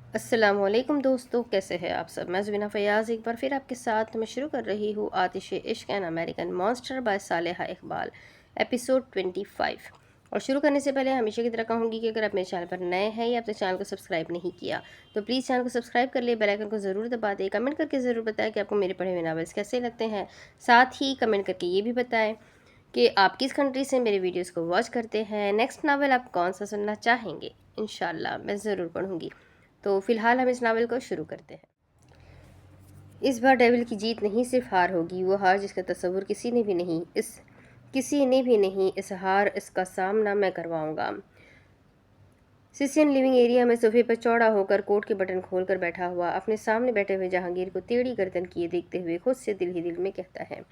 अस्सलामुअलैकुम दोस्तों, कैसे हैं आप सब। मैं ज़बीना फ़याज़ एक बार फिर आपके साथ मैं शुरू कर रही हूँ Aatish Ishq an American monster by Saleha Iqbal episode 25। और शुरू करने से पहले हमेशा की तरह कहूँगी कि अगर आप मेरे चैनल पर नए हैं या अपने चैनल को सब्सक्राइब नहीं किया तो प्लीज़ चैनल को सब्सक्राइब कर लिए, बेल आइकन को ज़रूर दबा दें, कमेंट करके ज़रूर बताएं कि आपको मेरे पढ़े हुए नावल्स कैसे लगते हैं। साथ ही कमेंट करके ये भी बताएं कि आप किस कंट्री से मेरे वीडियोज़ को वॉच करते हैं। नेक्स्ट नावल आप कौन सा सुनना चाहेंगे, इंशाल्लाह मैं ज़रूर पढ़ूँगी। तो फिलहाल हम इस नावल को शुरू करते हैं। इस बार डेविल की जीत नहीं, सिर्फ हार होगी, वो हार जिसका तस्वुर किसी ने भी नहीं। इस हार इसका सामना मैं करवाऊंगा। सिसियन लिविंग एरिया में सोफे पर चौड़ा होकर कोट के बटन खोलकर बैठा हुआ अपने सामने बैठे हुए जहांगीर को टेढ़ी गर्दन किए देखते हुए खुद से दिल ही दिल में कहता है,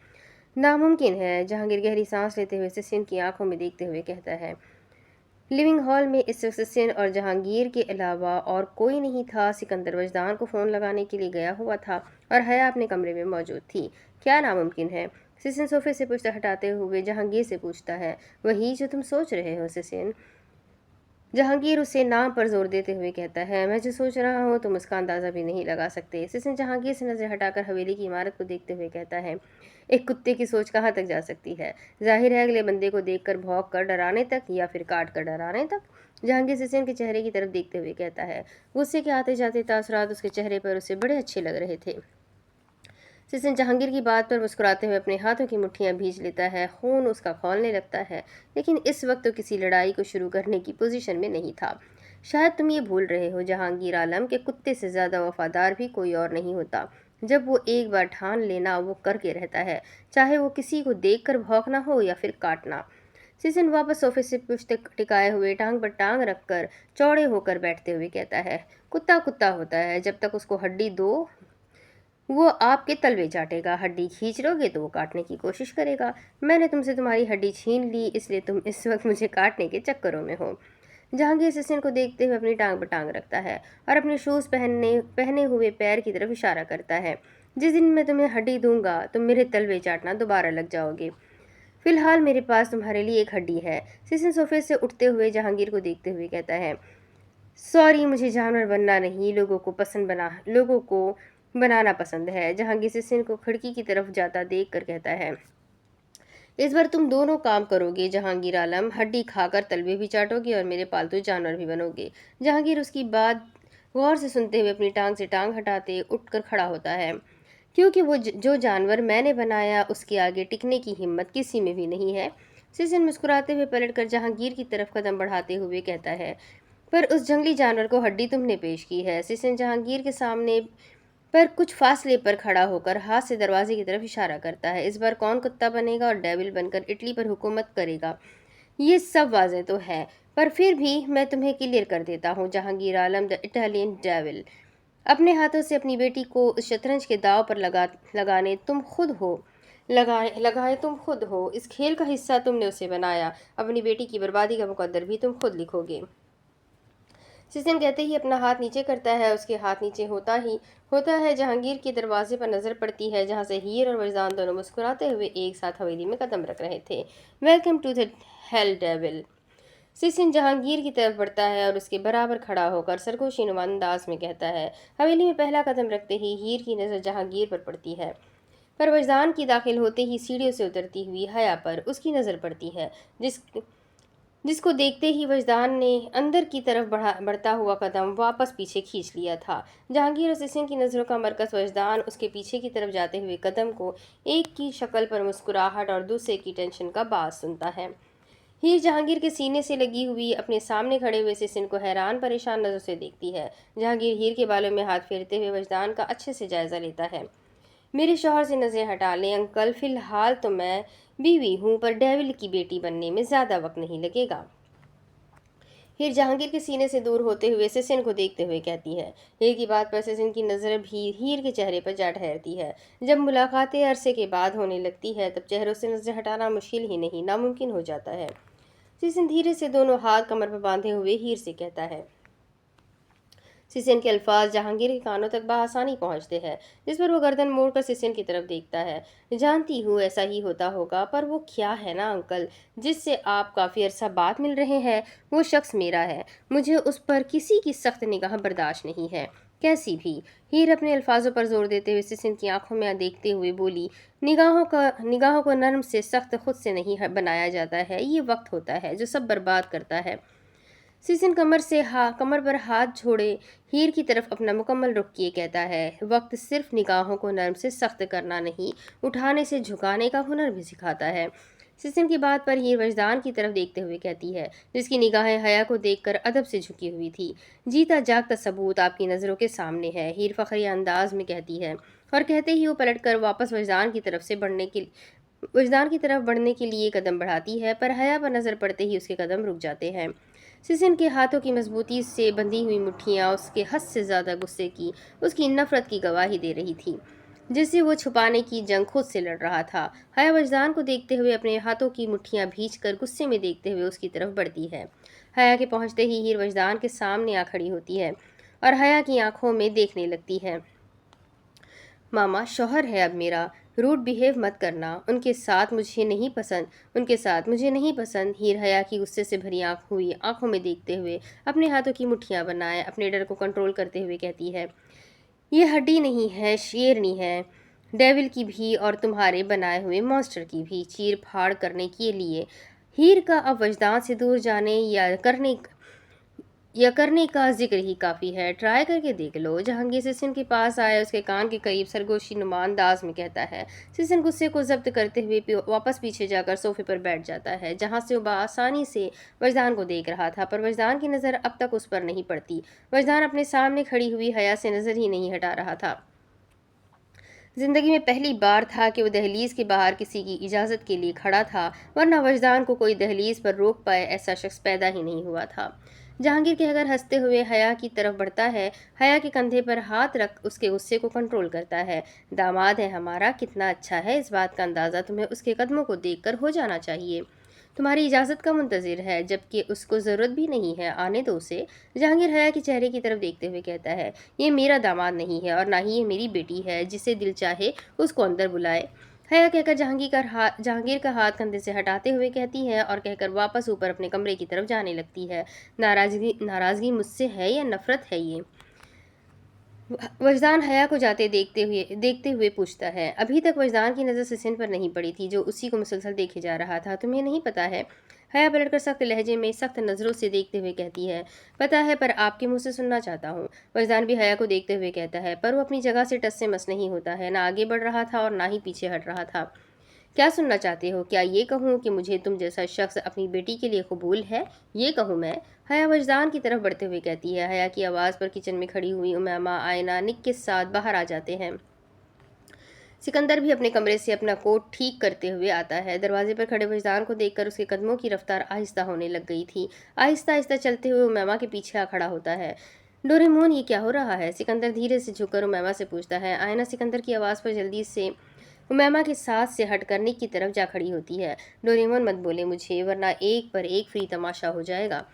नामुमकिन है। जहांगीर गहरी सांस लेते हुए सिसियन की आंखों में देखते हुए कहता है। लिविंग हॉल में इस वक्त सिसियन और जहांगीर के अलावा और कोई नहीं था। सिकंदर वजदान को फ़ोन लगाने के लिए गया हुआ था और हया अपने कमरे में मौजूद थी। क्या नामुमकिन है? सिसियन सोफे से पुश्त हटाते हुए जहांगीर से पूछता है। वही जो तुम सोच रहे हो सिसियन। जहांगीर उसे नाम पर जोर देते हुए कहता है, मैं जो सोच रहा हूँ तुम उसका अंदाज़ा भी नहीं लगा सकते। सिसिन जहांगीर से नजर हटाकर हवेली की इमारत को देखते हुए कहता है, एक कुत्ते की सोच कहाँ तक जा सकती है। जाहिर है अगले बंदे को देखकर भौंक कर डराने तक या फिर काट कर डराने तक। जहांगीर सिसिन के चेहरे की तरफ देखते हुए कहता है। गुस्से के आते जाते तासुरात उसके चेहरे पर उसे बड़े अच्छे लग रहे थे। सिसिन जहांगीर की बात पर मुस्कुराते हुए अपने हाथों की मुट्ठियां भींच लेता है। खून उसका खौलने लगता है, लेकिन इस वक्त तो किसी लड़ाई को शुरू करने की पोजीशन में नहीं था। शायद तुम ये भूल रहे हो जहांगीर आलम के कुत्ते से ज़्यादा वफादार भी कोई और नहीं होता। जब वो एक बार ठान लेना वो करके रहता है, चाहे वो किसी को देखकर भौंकना हो या फिर काटना। सिसिन वापस सोफे से पुश्त टिकाए हुए टांग पर टांग रखकर चौड़े होकर बैठते हुए कहता है, कुत्ता कुत्ता होता है, जब तक उसको हड्डी दो वो आपके तलवे चाटेगा। हड्डी खींच लोगे तो वो काटने की कोशिश करेगा। मैंने तुमसे तुम्हारी हड्डी छीन ली, इसलिए तुम इस वक्त मुझे काटने के चक्करों में हो। जहांगीर सिसिन को देखते हुए अपनी टांग पर टांग रखता है और अपने शूज़ पहनने पहने हुए पैर की तरफ इशारा करता है। जिस दिन मैं तुम्हें हड्डी दूंगा तुम मेरे तलवे चाटना दोबारा लग जाओगे। फिलहाल मेरे पास तुम्हारे लिए एक हड्डी है। सिसिन सोफे से उठते हुए जहांगीर को देखते हुए कहता है, सॉरी, मुझे जानवर बनना नहीं, लोगों को बनाना पसंद है। जहांगीर सिंह को खिड़की की तरफ जाता देख कर कहता है, इस बार तुम दोनों काम करोगे जहांगीर आलम, हड्डी खाकर तलवे भी चाटोगे और मेरे पालतू जानवर भी बनोगे। जहांगीर उसकी बात गौर से सुनते हुए अपनी टांग से टांग हटाते उठकर खड़ा होता है, क्योंकि जो जानवर मैंने बनाया उसके आगे टिकने की हिम्मत किसी में भी नहीं है। सिसिन मुस्कुराते हुए पलटकर जहांगीर की तरफ कदम बढ़ाते हुए कहता है, पर उस जंगली जानवर को हड्डी तुमने पेश की है। सिसिन जहांगीर के सामने पर कुछ फासले पर खड़ा होकर हाथ से दरवाजे की तरफ इशारा करता है। इस बार कौन कुत्ता बनेगा और डेविल बनकर इटली पर हुकूमत करेगा, ये सब वाज़ेह तो है, पर फिर भी मैं तुम्हें क्लियर कर देता हूँ जहांगीर आलम द इटालियन डेविल। अपने हाथों से अपनी बेटी को उस शतरंज के दाव पर लगाने तुम खुद हो लगाए तुम खुद हो। इस खेल का हिस्सा तुमने उसे बनाया, अपनी बेटी की बर्बादी का मुकद्दर भी तुम खुद लिखोगे। सिसिन कहते ही अपना हाथ नीचे करता है। उसके हाथ नीचे होता है। जहांगीर के दरवाजे पर नजर पड़ती है, जहां से हीर और वजदान दोनों मुस्कुराते हुए एक साथ हवेली में कदम रख रहे थे। Welcome to the hell devil. सिसिन जहांगीर की तरफ बढ़ता है और उसके बराबर खड़ा होकर सरगोशीनुमा अंदाज में कहता है। हवेली में पहला कदम रखते ही हीर की नज़र जहांगीर पर पड़ती है, पर वजदान की दाखिल होते ही सीढ़ियों से उतरती हुई हया पर उसकी नज़र पड़ती है, जिसको देखते ही वजदान ने अंदर की तरफ बढ़ता हुआ कदम वापस पीछे खींच लिया था। जहांगीर और सिसिन की नज़रों का मरकज वजदान उसके पीछे की तरफ जाते हुए कदम को एक की शक्ल पर मुस्कुराहट और दूसरे की टेंशन का बास सुनता है। हीर जहांगीर के सीने से लगी हुई अपने सामने खड़े हुए सिसिन को हैरान परेशान नज़र से देखती है। जहांगीर हीर के बालों में हाथ फेरते हुए वजदान का अच्छे से जायजा लेता है। मेरे शौहर से नज़रें हटा लें अंकल, फिलहाल तो मैं बीवी हूँ, पर डेविल की बेटी बनने में ज़्यादा वक्त नहीं लगेगा। हीर जहांगीर के सीने से दूर होते हुए सिसिन को देखते हुए कहती है। हीर की बात पर सिसिन की नज़र भी हीर के चेहरे पर जा ठहरती है। जब मुलाकातें अरसे के बाद होने लगती है तब चेहरों से नज़र हटाना मुश्किल ही नहीं नामुमकिन हो जाता है। सिसिन धीरे से दोनों हाथ कमर पर बांधे हुए हीर से कहता है, सिसिन के अल्फाज जहांगीर के कानों तक बआसानी पहुंचते हैं, जिस पर वो गर्दन मोड़कर सिसिन की तरफ देखता है। जानती हूँ ऐसा ही होता होगा, पर वो क्या है ना अंकल, जिससे आप काफ़ी अरसा बाद मिल रहे हैं, वो शख्स मेरा है। मुझे उस पर किसी की सख्त निगाह बर्दाश्त नहीं है, कैसी भी। हीर अपने अल्फाजों पर जोर देते हुए सिसिन की आंखों में देखते हुए बोली, निगाहों को नर्म से सख्त खुद से नहीं बनाया जाता है, ये वक्त होता है जो सब बर्बाद करता है। सिसिन कमर पर हाथ छोड़े हीर की तरफ अपना मुकम्मल रुख किए कहता है, वक्त सिर्फ निगाहों को नर्म से सख्त करना नहीं, उठाने से झुकाने का हुनर भी सिखाता है। सिसिन की बात पर हीर वजदान की तरफ देखते हुए कहती है, जिसकी निगाहें हया को देखकर अदब से झुकी हुई थी। जीता जागता सबूत आपकी नज़रों के सामने है, हीर फखरिया अंदाज में कहती है, और कहते ही वो पलटकर वापस वजदान की तरफ बढ़ने के लिए कदम बढ़ाती है, पर हया पर नज़र पड़ते ही उसके कदम रुक जाते हैं। सिसिन के हाथों की मजबूती से बंधी हुई मुट्ठियाँ उसके हद से ज़्यादा गुस्से की, उसकी नफरत की गवाही दे रही थी, जिसे वो छुपाने की जंग खुद से लड़ रहा था। हया वजदान को देखते हुए अपने हाथों की मुट्ठियाँ भींचकर गुस्से में देखते हुए उसकी तरफ बढ़ती है। हया के पहुंचते ही हीर वजदान के सामने आ खड़ी होती है और हया की आंखों में देखने लगती है। मामा शौहर है अब मेरा, रूड बिहेव मत करना, उनके साथ मुझे नहीं पसंद। हीर हया की गुस्से से भरी आंखों में देखते हुए अपने हाथों की मुट्ठियां बनाए अपने डर को कंट्रोल करते हुए कहती है, ये हड्डी नहीं है, शेरनी है, डेविल की भी और तुम्हारे बनाए हुए मॉन्स्टर की भी चीर फाड़ करने के लिए। हीर का अब वजदान से दूर जाने या करने का जिक्र ही काफ़ी है, ट्राई करके देख लो। जहांगीर सिसिन के पास आया उसके कान के करीब सरगोशी नुमा अंदाज में कहता है। सिसिन गुस्से को जब्त करते हुए वापस पीछे जाकर सोफे पर बैठ जाता है, जहां से वो बआसानी से वजदान को देख रहा था, पर वजदान की नज़र अब तक उस पर नहीं पड़ती। वजदान अपने सामने खड़ी हुई हया से नज़र ही नहीं हटा रहा था। जिंदगी में पहली बार था कि वो दहलीज के बाहर किसी की इजाज़त के लिए खड़ा था, वरना वजदान को कोई दहलीज पर रोक पाए ऐसा शख्स पैदा ही नहीं हुआ था। जहांगीर कहकर हंसते हुए हया की तरफ बढ़ता है, हया के कंधे पर हाथ रख उसके गुस्से को कंट्रोल करता है। दामाद है हमारा, कितना अच्छा है, इस बात का अंदाज़ा तुम्हें उसके कदमों को देखकर हो जाना चाहिए। तुम्हारी इजाज़त का मुंतज़िर है, जबकि उसको ज़रूरत भी नहीं है, आने दो उसे। जहांगीर हया के चेहरे की तरफ देखते हुए कहता है, ये मेरा दामाद नहीं है और ना ही ये मेरी बेटी है, जिसे दिल चाहे उसको अंदर बुलाए। हया कहकर जहांगीर का हाथ कंधे से हटाते हुए कहती है और कहकर वापस ऊपर अपने कमरे की तरफ जाने लगती है। नाराज़गी मुझसे है या नफरत है ये? वजदान हया को जाते देखते हुए पूछता है। अभी तक वजदान की नज़र सिसिन पर नहीं पड़ी थी, जो उसी को मुसलसल देखे जा रहा था। तुम्हें नहीं पता है? हया पलटकर सख्त लहजे में सख्त नज़रों से देखते हुए कहती है, पता है, पर आपके मुंह से सुनना चाहता हूँ। वजदान भी हया को देखते हुए कहता है, पर वो अपनी जगह से टस से मस नहीं होता है, ना आगे बढ़ रहा था और ना ही पीछे हट रहा था। क्या सुनना चाहते हो? क्या ये कहूँ कि मुझे तुम जैसा शख्स अपनी बेटी के लिए कबूल है? ये कहूँ मैं? हया वजदान की तरफ बढ़ते हुए कहती है। हया की आवाज़ पर किचन में खड़ी हुई उमैमा, आयना, निक के साथ बाहर आ जाते हैं। सिकंदर भी अपने कमरे से अपना कोट ठीक करते हुए आता है। दरवाजे पर खड़े वजदान को देखकर उसके कदमों की रफ्तार आहिस्ता होने लग गई थी। आहिस्ता आहिस्ता चलते हुए उमैमा के पीछे आ खड़ा होता है। डोरेमोन, ये क्या हो रहा है? सिकंदर धीरे से झुककर उमैमा से पूछता है। आयना सिकंदर की आवाज़ पर जल्दी से उमैमा के साथ से हट कर निक की तरफ जा खड़ी होती है। डोरेमोन, मत बोले मुझे, वरना एक पर एक फ्री तमाशा हो जाएगा।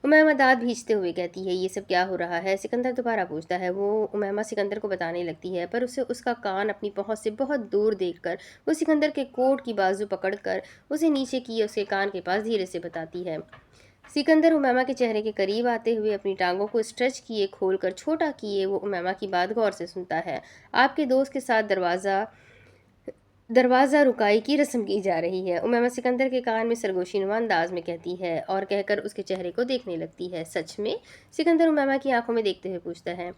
उमैमा दाँत भींचते हुए कहती है, ये सब क्या हो रहा है? सिकंदर दोबारा पूछता है। वो उमैमा सिकंदर को बताने लगती है, पर उसे उसका कान अपनी पहुंच से बहुत दूर देखकर वो सिकंदर के कोट की बाजू पकड़कर उसे नीचे किए उसके कान के पास धीरे से बताती है। सिकंदर उमैमा के चेहरे के करीब आते हुए अपनी टांगों को स्ट्रेच किए खोलकर छोटा किए वो उमैमा की बात गौर से सुनता है। आपके दोस्त के साथ दरवाज़ा रुकाई की रस्म की जा रही है, उमैमा सिकंदर के कान में सरगोशीनुमा अंदाज में कहती है और कहकर उसके चेहरे को देखने लगती है। सच में? सिकंदर उमैमा की आंखों में देखते हुए पूछता है।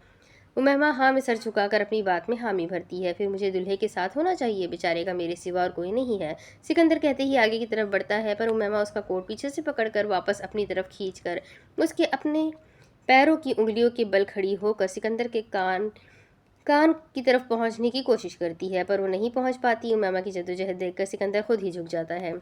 उमैमा हाँ में सर झुकाकर अपनी बात में हामी भरती है। फिर मुझे दूल्हे के साथ होना चाहिए, बेचारे का मेरे सिवा और कोई नहीं है। सिकंदर कहते ही आगे की तरफ बढ़ता है, पर उमैमा उसका कोट पीछे से पकड़कर वापस अपनी तरफ खींचकर उसके अपने पैरों की उंगलियों के बल खड़ी होकर सिकंदर के कान की तरफ पहुंचने की कोशिश करती है, पर वो नहीं पहुंच पाती। उमैमा की जद्दोजहद देखकर सिकंदर खुद ही झुक जाता है।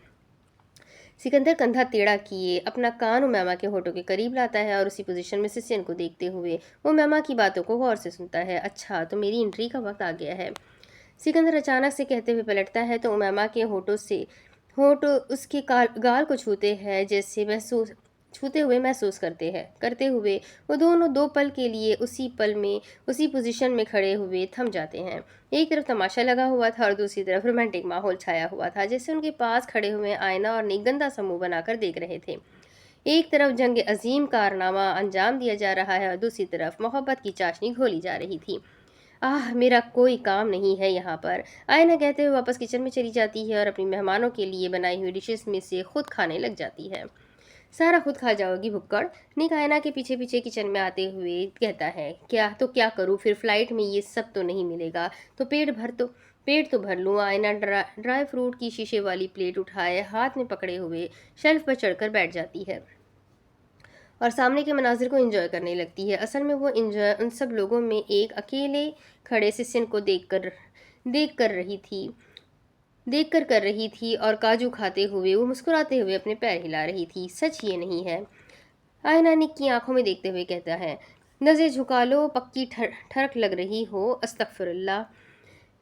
सिकंदर कंधा टेढ़ा किए अपना कान उमैमा के होठों के करीब लाता है और उसी पोजीशन में सिसिन को देखते हुए वो उमैमा की बातों को गौर से सुनता है। अच्छा, तो मेरी एंट्री का वक्त आ गया है, सिकंदर अचानक से कहते हुए पलटता है तो उमैमा के होठ उसके गाल को छूते हैं, जैसे छूते हुए महसूस करते हुए वो दोनों 2 पल के लिए उसी पल में उसी पोजीशन में खड़े हुए थम जाते हैं। एक तरफ तमाशा लगा हुआ था और दूसरी तरफ रोमांटिक माहौल छाया हुआ था, जैसे उनके पास खड़े हुए आयना और निक गंदा समूह बनाकर देख रहे थे। एक तरफ जंग अजीम कारनामा अंजाम दिया जा रहा है और दूसरी तरफ मोहब्बत की चाशनी घोली जा रही थी। आह! मेरा कोई काम नहीं है यहाँ पर। आयना कहते हुए वापस किचन में चली जाती है और अपनी मेहमानों के लिए बनाई हुई डिशेस में से खुद खाने लग जाती है। सारा खुद खा जाओगी भुक्कड़। निक आयना के पीछे पीछे किचन में आते हुए कहता है, क्या करूँ फिर, फ्लाइट में ये सब तो नहीं मिलेगा, तो पेट तो भर लूँ। आयना ड्राई फ्रूट की शीशे वाली प्लेट उठाए हाथ में पकड़े हुए शेल्फ पर चढ़कर बैठ जाती है और सामने के मनाजिर को एंजॉय करने लगती है। असल में वो एंजॉय उन सब लोगों में एक अकेले खड़े सिसिन को देख कर रही थी और काजू खाते हुए वो मुस्कुराते हुए अपने पैर हिला रही थी। सच ये नहीं है? आयना निक की आंखों में देखते हुए कहता है। नज़र झुका लो, पक्की ठरक लग रही हो, अस्तगफिरुल्लाह।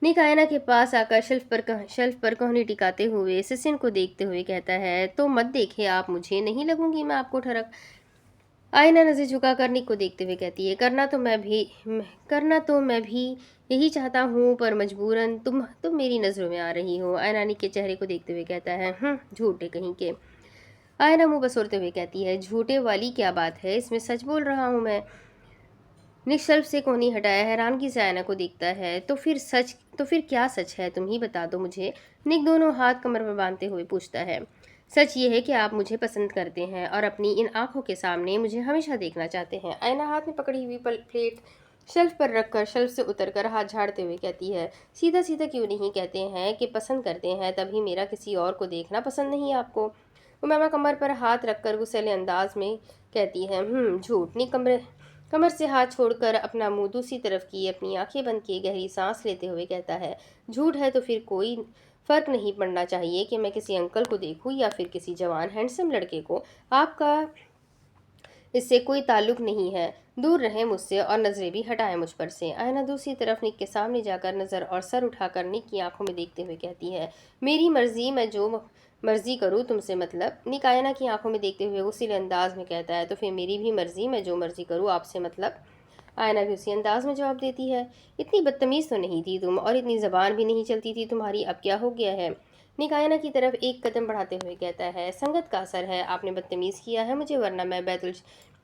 निक आयना के पास आकर शेल्फ पर कोहनी टिकाते हुए सिसिन को देखते हुए कहता है, तो मत देखे आप मुझे, नहीं लगूंगी मैं आपको ठरक। आईना नज़र झुकाकर निक को देखते हुए कहती है, करना तो मैं भी यही चाहता हूँ, पर मजबूरन तुम मेरी नज़रों में आ रही हो। आयना निक के चेहरे को देखते हुए कहता है, झूठे कहीं के। आयना मुंह बसोरते हुए कहती है, झूठे वाली क्या बात है, इसमें सच बोल रहा हूँ मैं। निक शेल्फ से कोहनी हटाया हैरानगी से आयना को देखता है। तो फिर क्या सच है, तुम ही बता दो मुझे। निक दोनों हाथ कमर पर बांधते हुए पूछता है। सच ये है कि आप मुझे पसंद करते हैं और अपनी इन आंखों के सामने मुझे हमेशा देखना चाहते हैं। आयना हाथ में पकड़ी हुई प्लेट शेल्फ पर रखकर शेल्फ से उतरकर हाथ झाड़ते हुए कहती है, सीधा सीधा क्यों नहीं कहते हैं कि पसंद करते हैं, तभी मेरा किसी और को देखना पसंद नहीं है आपको। उमामा कमर पर हाथ रखकर गुस्सैले अंदाज में कहती है, झूठ। नहीं, कमर से हाथ छोड़कर अपना मुंह दूसरी तरफ किए अपनी आंखें बंद किए गहरी सांस लेते हुए कहता है, झूठ है तो फिर कोई फ़र्क नहीं पड़ना चाहिए कि मैं किसी अंकल को देखूं या फिर किसी जवान हैंडसम लड़के को। आपका इससे कोई ताल्लुक नहीं है, दूर रहें मुझसे और नज़रें भी हटाएं मुझ पर से। आयना दूसरी तरफ निक के सामने जाकर नज़र और सर उठाकर निक की आंखों में देखते हुए कहती है, मेरी मर्जी, मैं जो मर्जी करूँ तुमसे मतलब। निक आयना की आंखों में देखते हुए उसी अंदाज में कहता है, तो फिर मेरी भी मर्जी, मैं जो मर्जी करूँ आपसे मतलब। आयना भी उसी अंदाज में जवाब देती है, इतनी बदतमीज़ तो नहीं थी तुम, और इतनी ज़बान भी नहीं चलती थी तुम्हारी, अब क्या हो गया है। निक आयना की तरफ एक कदम बढ़ाते हुए कहता है, संगत का असर है, आपने बदतमीज़ किया है मुझे, वरना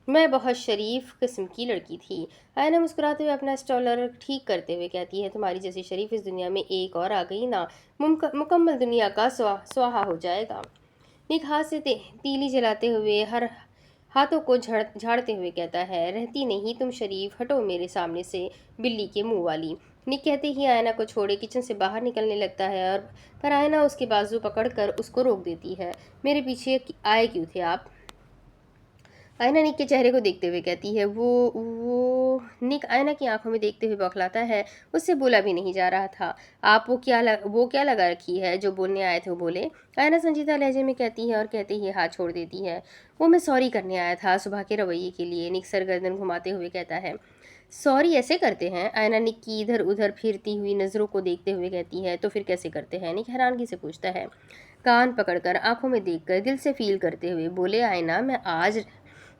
मैं बहुत शरीफ किस्म की लड़की थी। आयना मुस्कुराते हुए अपना स्टॉलर ठीक करते हुए कहती है, तुम्हारी जैसी शरीफ इस दुनिया में एक और आ गई ना, मुकम्मल दुनिया का स्वाहा हो जाएगा। निक हाथ से तीली जलाते हुए हर हाथों को झाड़ते हुए कहता है, रहती नहीं तुम शरीफ, हटो मेरे सामने से, बिल्ली के मुंह वाली। निक कहते ही आयना को छोड़े किचन से बाहर निकलने लगता है और पर आयना उसके बाजू पकड़कर उसको रोक देती है। मेरे पीछे आए क्यों थे आप? आयना निक के चेहरे को देखते हुए कहती है, वो निक आयना की आंखों में देखते हुए बौखलाता है। उससे बोला भी नहीं जा रहा था। आप वो क्या लगा रखी है, जो बोलने आए थे वो बोले। आयना संजीदा लहजे में कहती है और कहते ही हाथ छोड़ देती है। वो मैं सॉरी करने आया था सुबह के रवैये के लिए। निक सर गर्दन घुमाते हुए कहता है, सॉरी ऐसे करते हैं? आयना निक की इधर उधर फिरती हुई नज़रों को देखते हुए कहती है, तो फिर कैसे करते हैं? निक हैरानगी से पूछता है। कान पकड़कर आंखों में देखकर दिल से फील करते हुए बोले, आयना मैं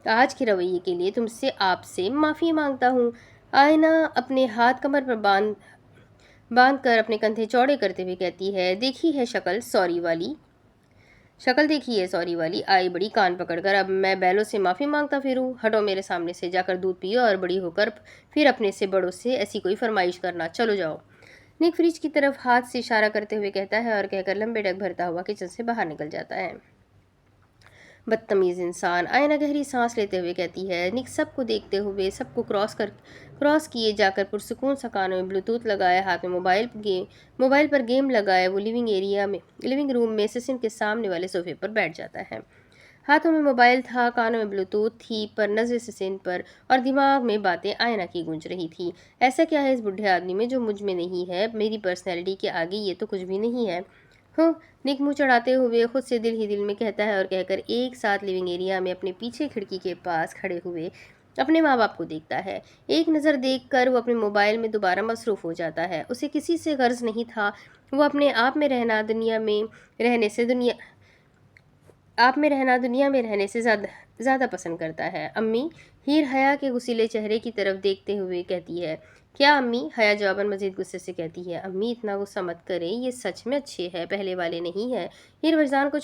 आज के रवैये के लिए आपसे माफ़ी मांगता हूँ। आयना अपने हाथ कमर पर बांध कर अपने कंधे चौड़े करते हुए कहती है, देखी है सॉरी वाली, आई बड़ी कान पकड़कर, अब मैं बैलों से माफ़ी मांगता फिरूं? हटो मेरे सामने से, जाकर दूध पियो और बड़ी होकर फिर अपने से बड़ों से ऐसी कोई फरमाइश करना, चलो जाओ। निक फ्रिज की तरफ हाथ से इशारा करते हुए कहता है और कहकर लंबे डग भरता हुआ किचन से बाहर निकल जाता है। बदतमीज़ इंसान। आयना गहरी सांस लेते हुए कहती है। निक सबको देखते हुए सबको क्रॉस किए जाकर पुरसुकून सा कानों में ब्लूटूथ लगाए, हाथ में मोबाइल पर गेम लगाए वो लिविंग रूम में सिसिन के सामने वाले सोफे पर बैठ जाता है। हाथों में मोबाइल था, कानों में ब्लूटूथ थी, पर नज़र सिसिन पर और दिमाग में बातें आयना की गूंज रही थी। ऐसा क्या है इस बुढ़े आदमी में जो मुझ में नहीं है? मेरी पर्सनैलिटी के आगे ये तो कुछ भी नहीं है। निक मुंह चढ़ाते हुए खुद से दिल ही दिल में कहता है और कहकर एक साथ लिविंग एरिया में अपने पीछे खिड़की के पास खड़े हुए अपने माँ बाप को देखता है। एक नज़र देखकर वो अपने मोबाइल में दोबारा मसरूफ़ हो जाता है। उसे किसी से गर्ज नहीं था। वो अपने आप में रहना दुनिया में रहने से ज़्यादा ज़्यादा पसंद करता है। अम्मी, हीर हया के गुस्सीले चेहरे की तरफ देखते हुए कहती है। क्या अम्मी? हया जवाबन मजीद गुस्से से कहती है। अम्मी, इतना गुस्सा मत करें, ये सच में अच्छे हैं, पहले वाले नहीं है। हीर वजदान को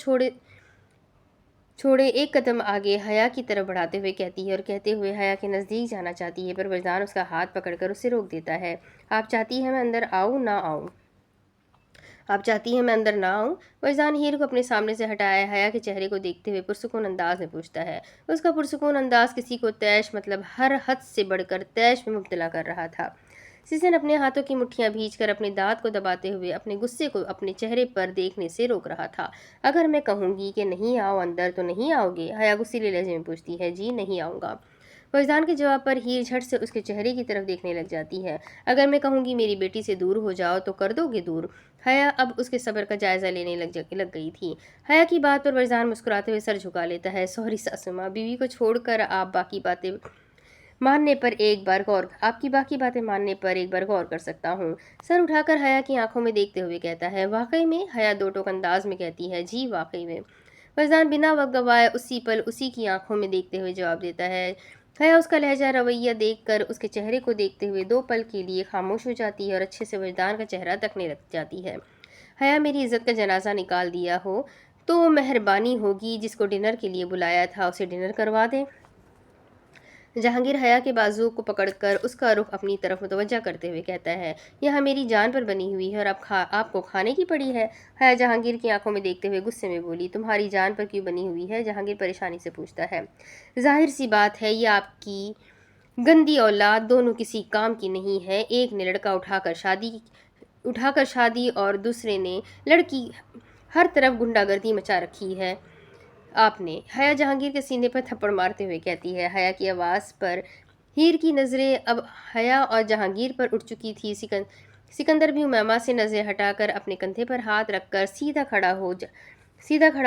छोड़े एक कदम आगे हया की तरफ बढ़ाते हुए कहती है और कहते हुए हया के नज़दीक जाना चाहती है, पर वजदान उसका हाथ पकड़कर उसे रोक देता है। आप चाहती हैं मैं अंदर आऊँ ना आऊँ? आप चाहती हैं मैं अंदर ना आऊँ? वजदान हीर को अपने सामने से हटाया हया के चेहरे को देखते हुए पुरसुकून अंदाज में पूछता है। उसका पुरसुकून अंदाज किसी को तैश मतलब हर हद से बढ़कर तैश में मुब्तला कर रहा था। सीजन अपने हाथों की मुट्ठियां भींचकर अपने दांत को दबाते हुए अपने गुस्से को अपने चेहरे पर देखने से रोक रहा था। अगर मैं कहूंगी कि नहीं आओ अंदर तो नहीं आओगे? हया गुस्सीले लहजे में पूछती है। जी नहीं आऊँगा। फैज़ान के जवाब पर हीर झट से उसके चेहरे की तरफ देखने लग जाती है। अगर मैं कहूँगी मेरी बेटी से दूर हो जाओ तो कर दोगे दूर? हया अब उसके सब्र का जायज़ा लेने लग गई थी। हया की बात पर फैज़ान मुस्कुराते हुए सर झुका लेता है। सॉरी सासू माँ, बीवी को छोड़कर आपकी बाकी बातें मानने पर एक बार गौर कर सकता हूँ। सर उठाकर हया की आंखों में देखते हुए कहता है। वाकई में? हया दो टोक अंदाज में कहती है। जी वाकई में। फैज़ान बिना वक्त गवाए उसी पल उसी की आंखों में देखते हुए जवाब देता है। हया उसका लहजा रवैया देखकर उसके चेहरे को देखते हुए दो पल के लिए खामोश हो जाती है और अच्छे से वजदान का चेहरा तकने लग जाती है। हया, मेरी इज्जत का जनाजा निकाल दिया हो तो मेहरबानी होगी, जिसको डिनर के लिए बुलाया था उसे डिनर करवा दें। जहांगीर हया के बाजू को पकड़कर उसका रुख अपनी तरफ मुतवज्जा करते हुए कहता है। यह मेरी जान पर बनी हुई है और आपको खाने की पड़ी है? हया जहांगीर की आंखों में देखते हुए गुस्से में बोली। तुम्हारी जान पर क्यों बनी हुई है? जहांगीर परेशानी से पूछता है। जाहिर सी बात है, ये आपकी गंदी औलाद दोनों किसी काम की नहीं है। एक ने लड़का उठाकर शादी और दूसरे ने लड़की, हर तरफ गुंडागर्दी मचा रखी है आपने। हया जहांगीर के सीने पर थप्पड़ मारते हुए कहती है। हया की आवाज़ पर हीर की नज़रें अब हया और जहांगीर पर उठ चुकी थी। सिकंदर भी उमैमा से नज़रें हटाकर अपने कंधे पर हाथ रखकर सीधा खड़ा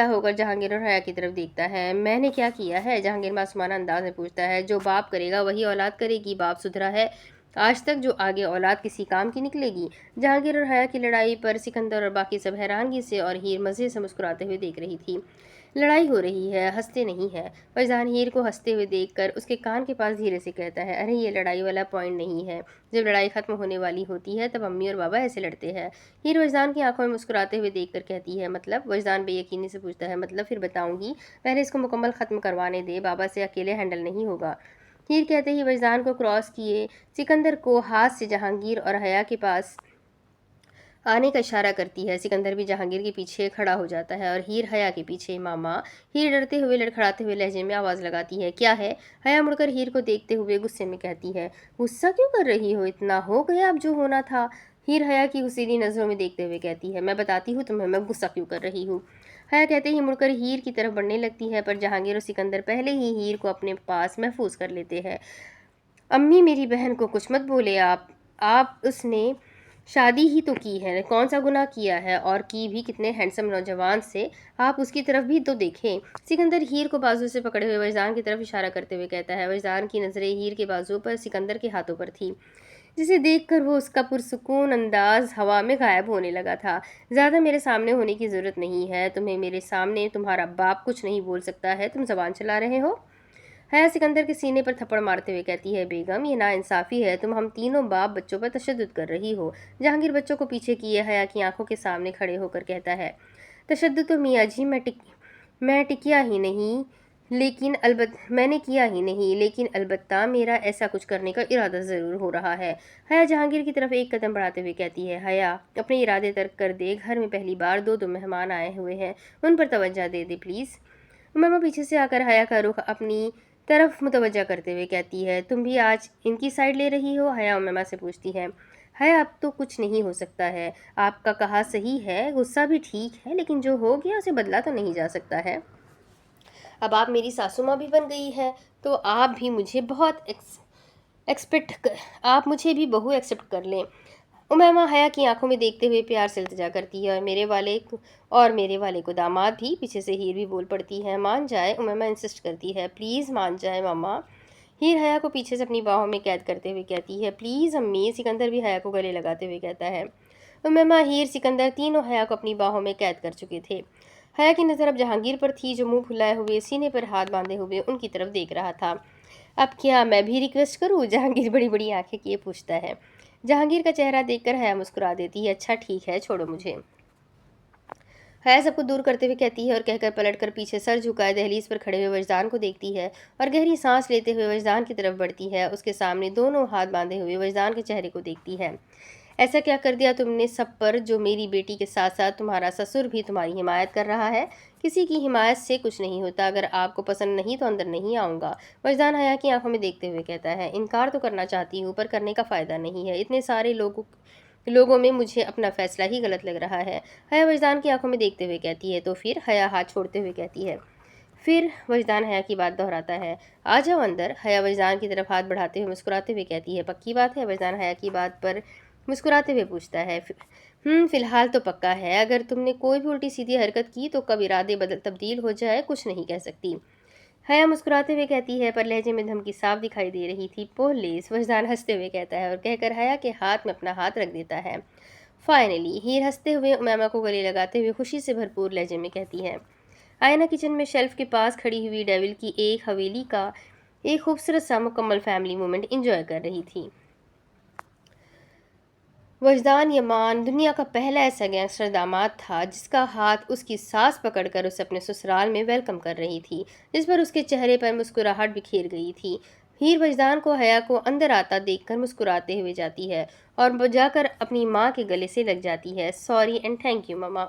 होकर जहांगीर और हया की तरफ देखता है। मैंने क्या किया है? जहांगीर मासूमाना अंदाज में पूछता है। जो बाप करेगा वही औलाद करेगी। बाप सुधरा है आज तक, जो आगे औलाद किसी काम की निकलेगी? जहांगीर और हया की लड़ाई पर सिकंदर और बाकी सब हैरानगी से और हीर मज़े से मुस्कुराते हुए देख रही थी। लड़ाई हो रही है, हंसते नहीं है। फैज़ान हीर को हंसते हुए देखकर उसके कान के पास धीरे से कहता है। अरे ये लड़ाई वाला पॉइंट नहीं है। जब लड़ाई खत्म होने वाली होती है तब अम्मी और बाबा ऐसे लड़ते हैं। हीर वजदान की आंखों में मुस्कुराते हुए देखकर कहती है। मतलब? वजदान बेयकीनी से पूछता है। मतलब फिर बताऊंगी, पहले इसको मुकम्मल ख़त्म करवाने दे, बाबा से अकेले हैंडल नहीं होगा। हीर कहते ही वजदान को क्रॉस किए सिकंदर को हाथ से जहांगीर और हया के पास आने का इशारा करती है। सिकंदर भी जहांगीर के पीछे खड़ा हो जाता है और हीर हया के पीछे। मामा, हीर डरते हुए लड़खड़ाते हुए लहजे में आवाज़ लगाती है। क्या है? हया मुड़कर हीर को देखते हुए गुस्से में कहती है। गुस्सा क्यों कर रही हो? इतना हो गया अब जो होना था। हीर हया की गुस्सीली नज़रों में देखते हुए कहती है। मैं बताती हूँ तुम्हें मैं गुस्सा क्यों कर रही हूँ। हया कहते ही मुड़कर हीर की तरफ बढ़ने लगती है, पर जहांगीर और सिकंदर पहले ही हीर को अपने पास महफूज कर लेते हैं। अम्मी, मेरी बहन को कुछ मत बोले आप उसने शादी ही तो की है, कौन सा गुनाह किया है? और की भी कितने हैंडसम नौजवान से, आप उसकी तरफ भी तो देखें। सिकंदर हीर को बाजू से पकड़े हुए वजदान की तरफ इशारा करते हुए कहता है। वजदान की नज़रें हीर के बाजू पर सिकंदर के हाथों पर थी, जिसे देखकर वो उसका पुरसुकून अंदाज हवा में गायब होने लगा था। ज़्यादा मेरे सामने होने की ज़रूरत नहीं है तुम्हें, मेरे सामने तुम्हारा बाप कुछ नहीं बोल सकता है, तुम ज़बान चला रहे हो। हया सिकंदर के सीने पर थप्पड़ मारते हुए कहती है। बेगम, ये नाइंसाफ़ी है, तुम हम तीनों बाप बच्चों पर तशद्दुद कर रही हो। जहांगीर बच्चों को पीछे किए हया की आंखों के सामने खड़े होकर कहता है। तशद्दुद तो मियाँ जी मैं टिकिया ही नहीं, मैंने किया ही नहीं, लेकिन अलबत्ता मेरा ऐसा कुछ करने का इरादा ज़रूर हो रहा है। हया जहांगीर की तरफ एक कदम बढ़ाते हुए कहती है। हया, अपने इरादे तर्क कर दे, घर में पहली बार दो मेहमान आए हुए हैं, उन पर तवज्जो दे दे प्लीज़। उमामा पीछे से आकर हया का रुख अपनी तरफ मुतवज्जा करते हुए कहती है। तुम भी आज इनकी साइड ले रही हो? हया उमामा से पूछती है। हया, अब तो कुछ नहीं हो सकता है, आपका कहा सही है, गुस्सा भी ठीक है, लेकिन जो हो गया उसे बदला तो नहीं जा सकता है। अब आप मेरी सासू माँ भी बन गई है तो आप भी मुझे बहुत आप मुझे भी बहू एक्सेप्ट कर लें। उमैमा हया की आंखों में देखते हुए प्यार से इल्तिजा करती है। और मेरे वाले को दामाद भी। पीछे से हीर भी बोल पड़ती है। मान जाए, उमैमा इंसिस्ट करती है। प्लीज़ मान जाए मामा। हीर हया को पीछे से अपनी बाहों में कैद करते हुए कहती है। प्लीज़ अम्मी। सिकंदर भी हया को गले लगाते हुए कहता है। उमैमा, हीर, सिकंदर तीनों हया को अपनी बाहों में कैद कर चुके थे। हया की नज़र अब जहांगीर पर थी, जो मुंह फुलाए हुए सीने पर हाथ बांधे हुए उनकी तरफ देख रहा था। अब क्या मैं भी रिक्वेस्ट करूँ? जहांगीर बड़ी बड़ी आंखें किए पूछता है। जहांगीर का चेहरा देखकर हया मुस्कुरा देती है। अच्छा ठीक है, छोड़ो मुझे। हया सबको दूर करते हुए कहती है और कहकर पलटकर पीछे सर झुकाए दहलीज पर खड़े हुए वजदान को देखती है और गहरी सांस लेते हुए वजदान की तरफ बढ़ती है। उसके सामने दोनों हाथ बांधे हुए वजदान के चेहरे को देखती है। ऐसा क्या कर दिया तुमने सब पर, जो मेरी बेटी के साथ साथ तुम्हारा ससुर भी तुम्हारी हिमायत कर रहा है? किसी की हिमायत से कुछ नहीं होता। अगर आपको पसंद नहीं तो अंदर नहीं आऊँगा। वजदान हया की आंखों में देखते हुए कहता है। इनकार तो करना चाहती हूँ, पर करने का फ़ायदा नहीं है। इतने सारे लोगों में मुझे अपना फ़ैसला ही गलत लग रहा है। हया वजदान की आंखों में देखते हुए कहती है। तो फिर? हया हाथ छोड़ते हुए कहती है। फिर वजदान हया की बात दोहराता है। आ जाओ अंदर। हया वजदान की तरफ हाथ बढ़ाते हुए मुस्कुराते हुए कहती है। पक्की बात है? वजदान हया की बात पर मुस्कुराते हुए पूछता है। फिलहाल तो पक्का है। अगर तुमने कोई भी उल्टी सीधी हरकत की तो कब इरादे बदल तब्दील हो जाए कुछ नहीं कह सकती। हया मुस्कुराते हुए कहती है, पर लहजे में धमकी साफ दिखाई दे रही थी। पोलिस? वजदान हंसते हुए कहता है और कहकर हया के हाथ में अपना हाथ रख देता है। फाइनली? हीर हंसते हुए उमैमा को गले लगाते हुए खुशी से भरपूर लहजे में कहती है। आयना किचन में शेल्फ के पास खड़ी हुई डेविल की एक हवेली का एक खूबसूरत सा मुकम्मल फैमिली मोमेंट इंजॉय कर रही थी। वजदान यमान दुनिया का पहला ऐसा गैंगस्टर दामाद था जिसका हाथ उसकी सास पकड़कर उसे अपने ससुराल में वेलकम कर रही थी, जिस पर उसके चेहरे पर मुस्कुराहट बिखेर गई थी। हीर वजदान को हया को अंदर आता देखकर मुस्कुराते हुए जाती है और जाकर अपनी माँ के गले से लग जाती है। Sorry and thank you mama.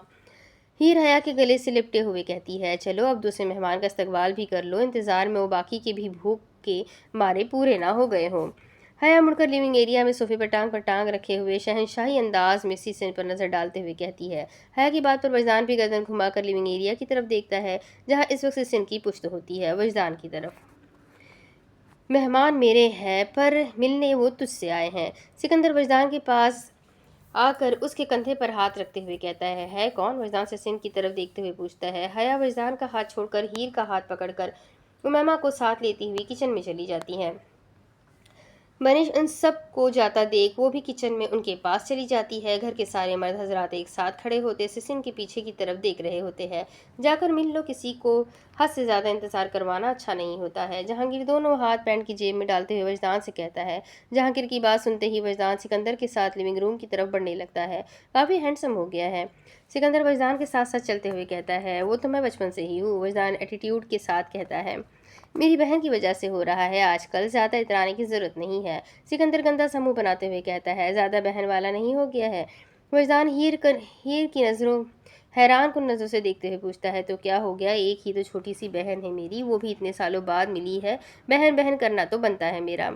Heer Haya के गले से लिपटे हुए कहती है। चलो अब दूसरे मेहमान का इस्तकबाल भी कर लो, इंतज़ार में वो बाकी के भी भूख के मारे पूरे ना हो गए हों। हया मुड़कर लिविंग एरिया में सोफे पर टांग रखे हुए शहनशाही अंदाज में सीसन पर नजर डालते हुए कहती है। हया की बात पर वजदान भी गर्दन घुमाकर लिविंग एरिया की तरफ देखता है, जहाँ इस वक्त सीसन की पुश्त होती है वजदान की तरफ। मेहमान मेरे हैं, पर मिलने वो तुझसे आए हैं। सिकंदर वजदान के पास आकर उसके कंधे पर हाथ रखते हुए कहता है कौन? वजदान सिन की तरफ देखते हुए पूछता है। हया वजदान का हाथ छोड़कर हीर का हाथ पकड़कर उमैमा को साथ लेती हुई किचन में चली जाती है। मनीष उन सब को जाता देख वो भी किचन में उनके पास चली जाती है। घर के सारे मर्द हजरात एक साथ खड़े होते सिसिन के पीछे की तरफ देख रहे होते हैं। जाकर मिल लो, किसी को हद से ज़्यादा इंतजार करवाना अच्छा नहीं होता है। जहांगीर दोनों हाथ पैंट की जेब में डालते हुए वजदान से कहता है। जहांगीर की बात सुनते ही वजदान सिकंदर के साथ लिविंग रूम की तरफ बढ़ने लगता है। काफ़ी हैंडसम हो गया है। सिकंदर वजदान के साथ साथ चलते हुए कहता है। वो तो मैं बचपन से ही हूँ, वजदान एटीट्यूड के साथ कहता है। मेरी बहन की वजह से हो रहा है आजकल, ज़्यादा इतराने की ज़रूरत नहीं है। सिकंदर गंदा सा मुंह बनाते हुए कहता है। ज़्यादा बहन वाला नहीं हो गया है? वजदान हीर की नज़रों हैरान कुन नज़रों से देखते हुए पूछता है। तो क्या हो गया? एक ही तो छोटी सी बहन है मेरी, वो भी इतने सालों बाद मिली है। बहन बहन करना तो बनता है मेरा।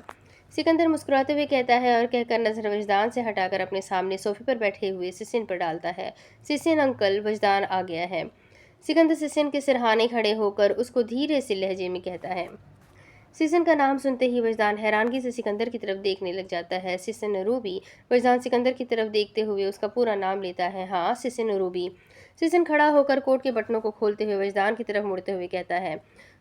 सिकंदर मुस्कुराते हुए कहता है और कहकर नज़र वजदान से हटाकर अपने सामने सोफे पर बैठे हुए सिसिन पर डालता है। सिसिन अंकल, वजदान आ गया है। सिकंदर सिसिन के सिरहाने खड़े होकर उसको धीरे से लहजे में कहता है। सिसन का नाम सुनते ही वजदान हैरानगी से सिकंदर की तरफ देखने लग जाता है। सिसन रूबी? वजदान सिकंदर की तरफ देखते हुए उसका पूरा नाम लेता है। हाँ, सिसन रूबी। सिसन खड़ा होकर कोट के बटनों को खोलते हुए वजदान की तरफ मुड़ते हुए कहता है।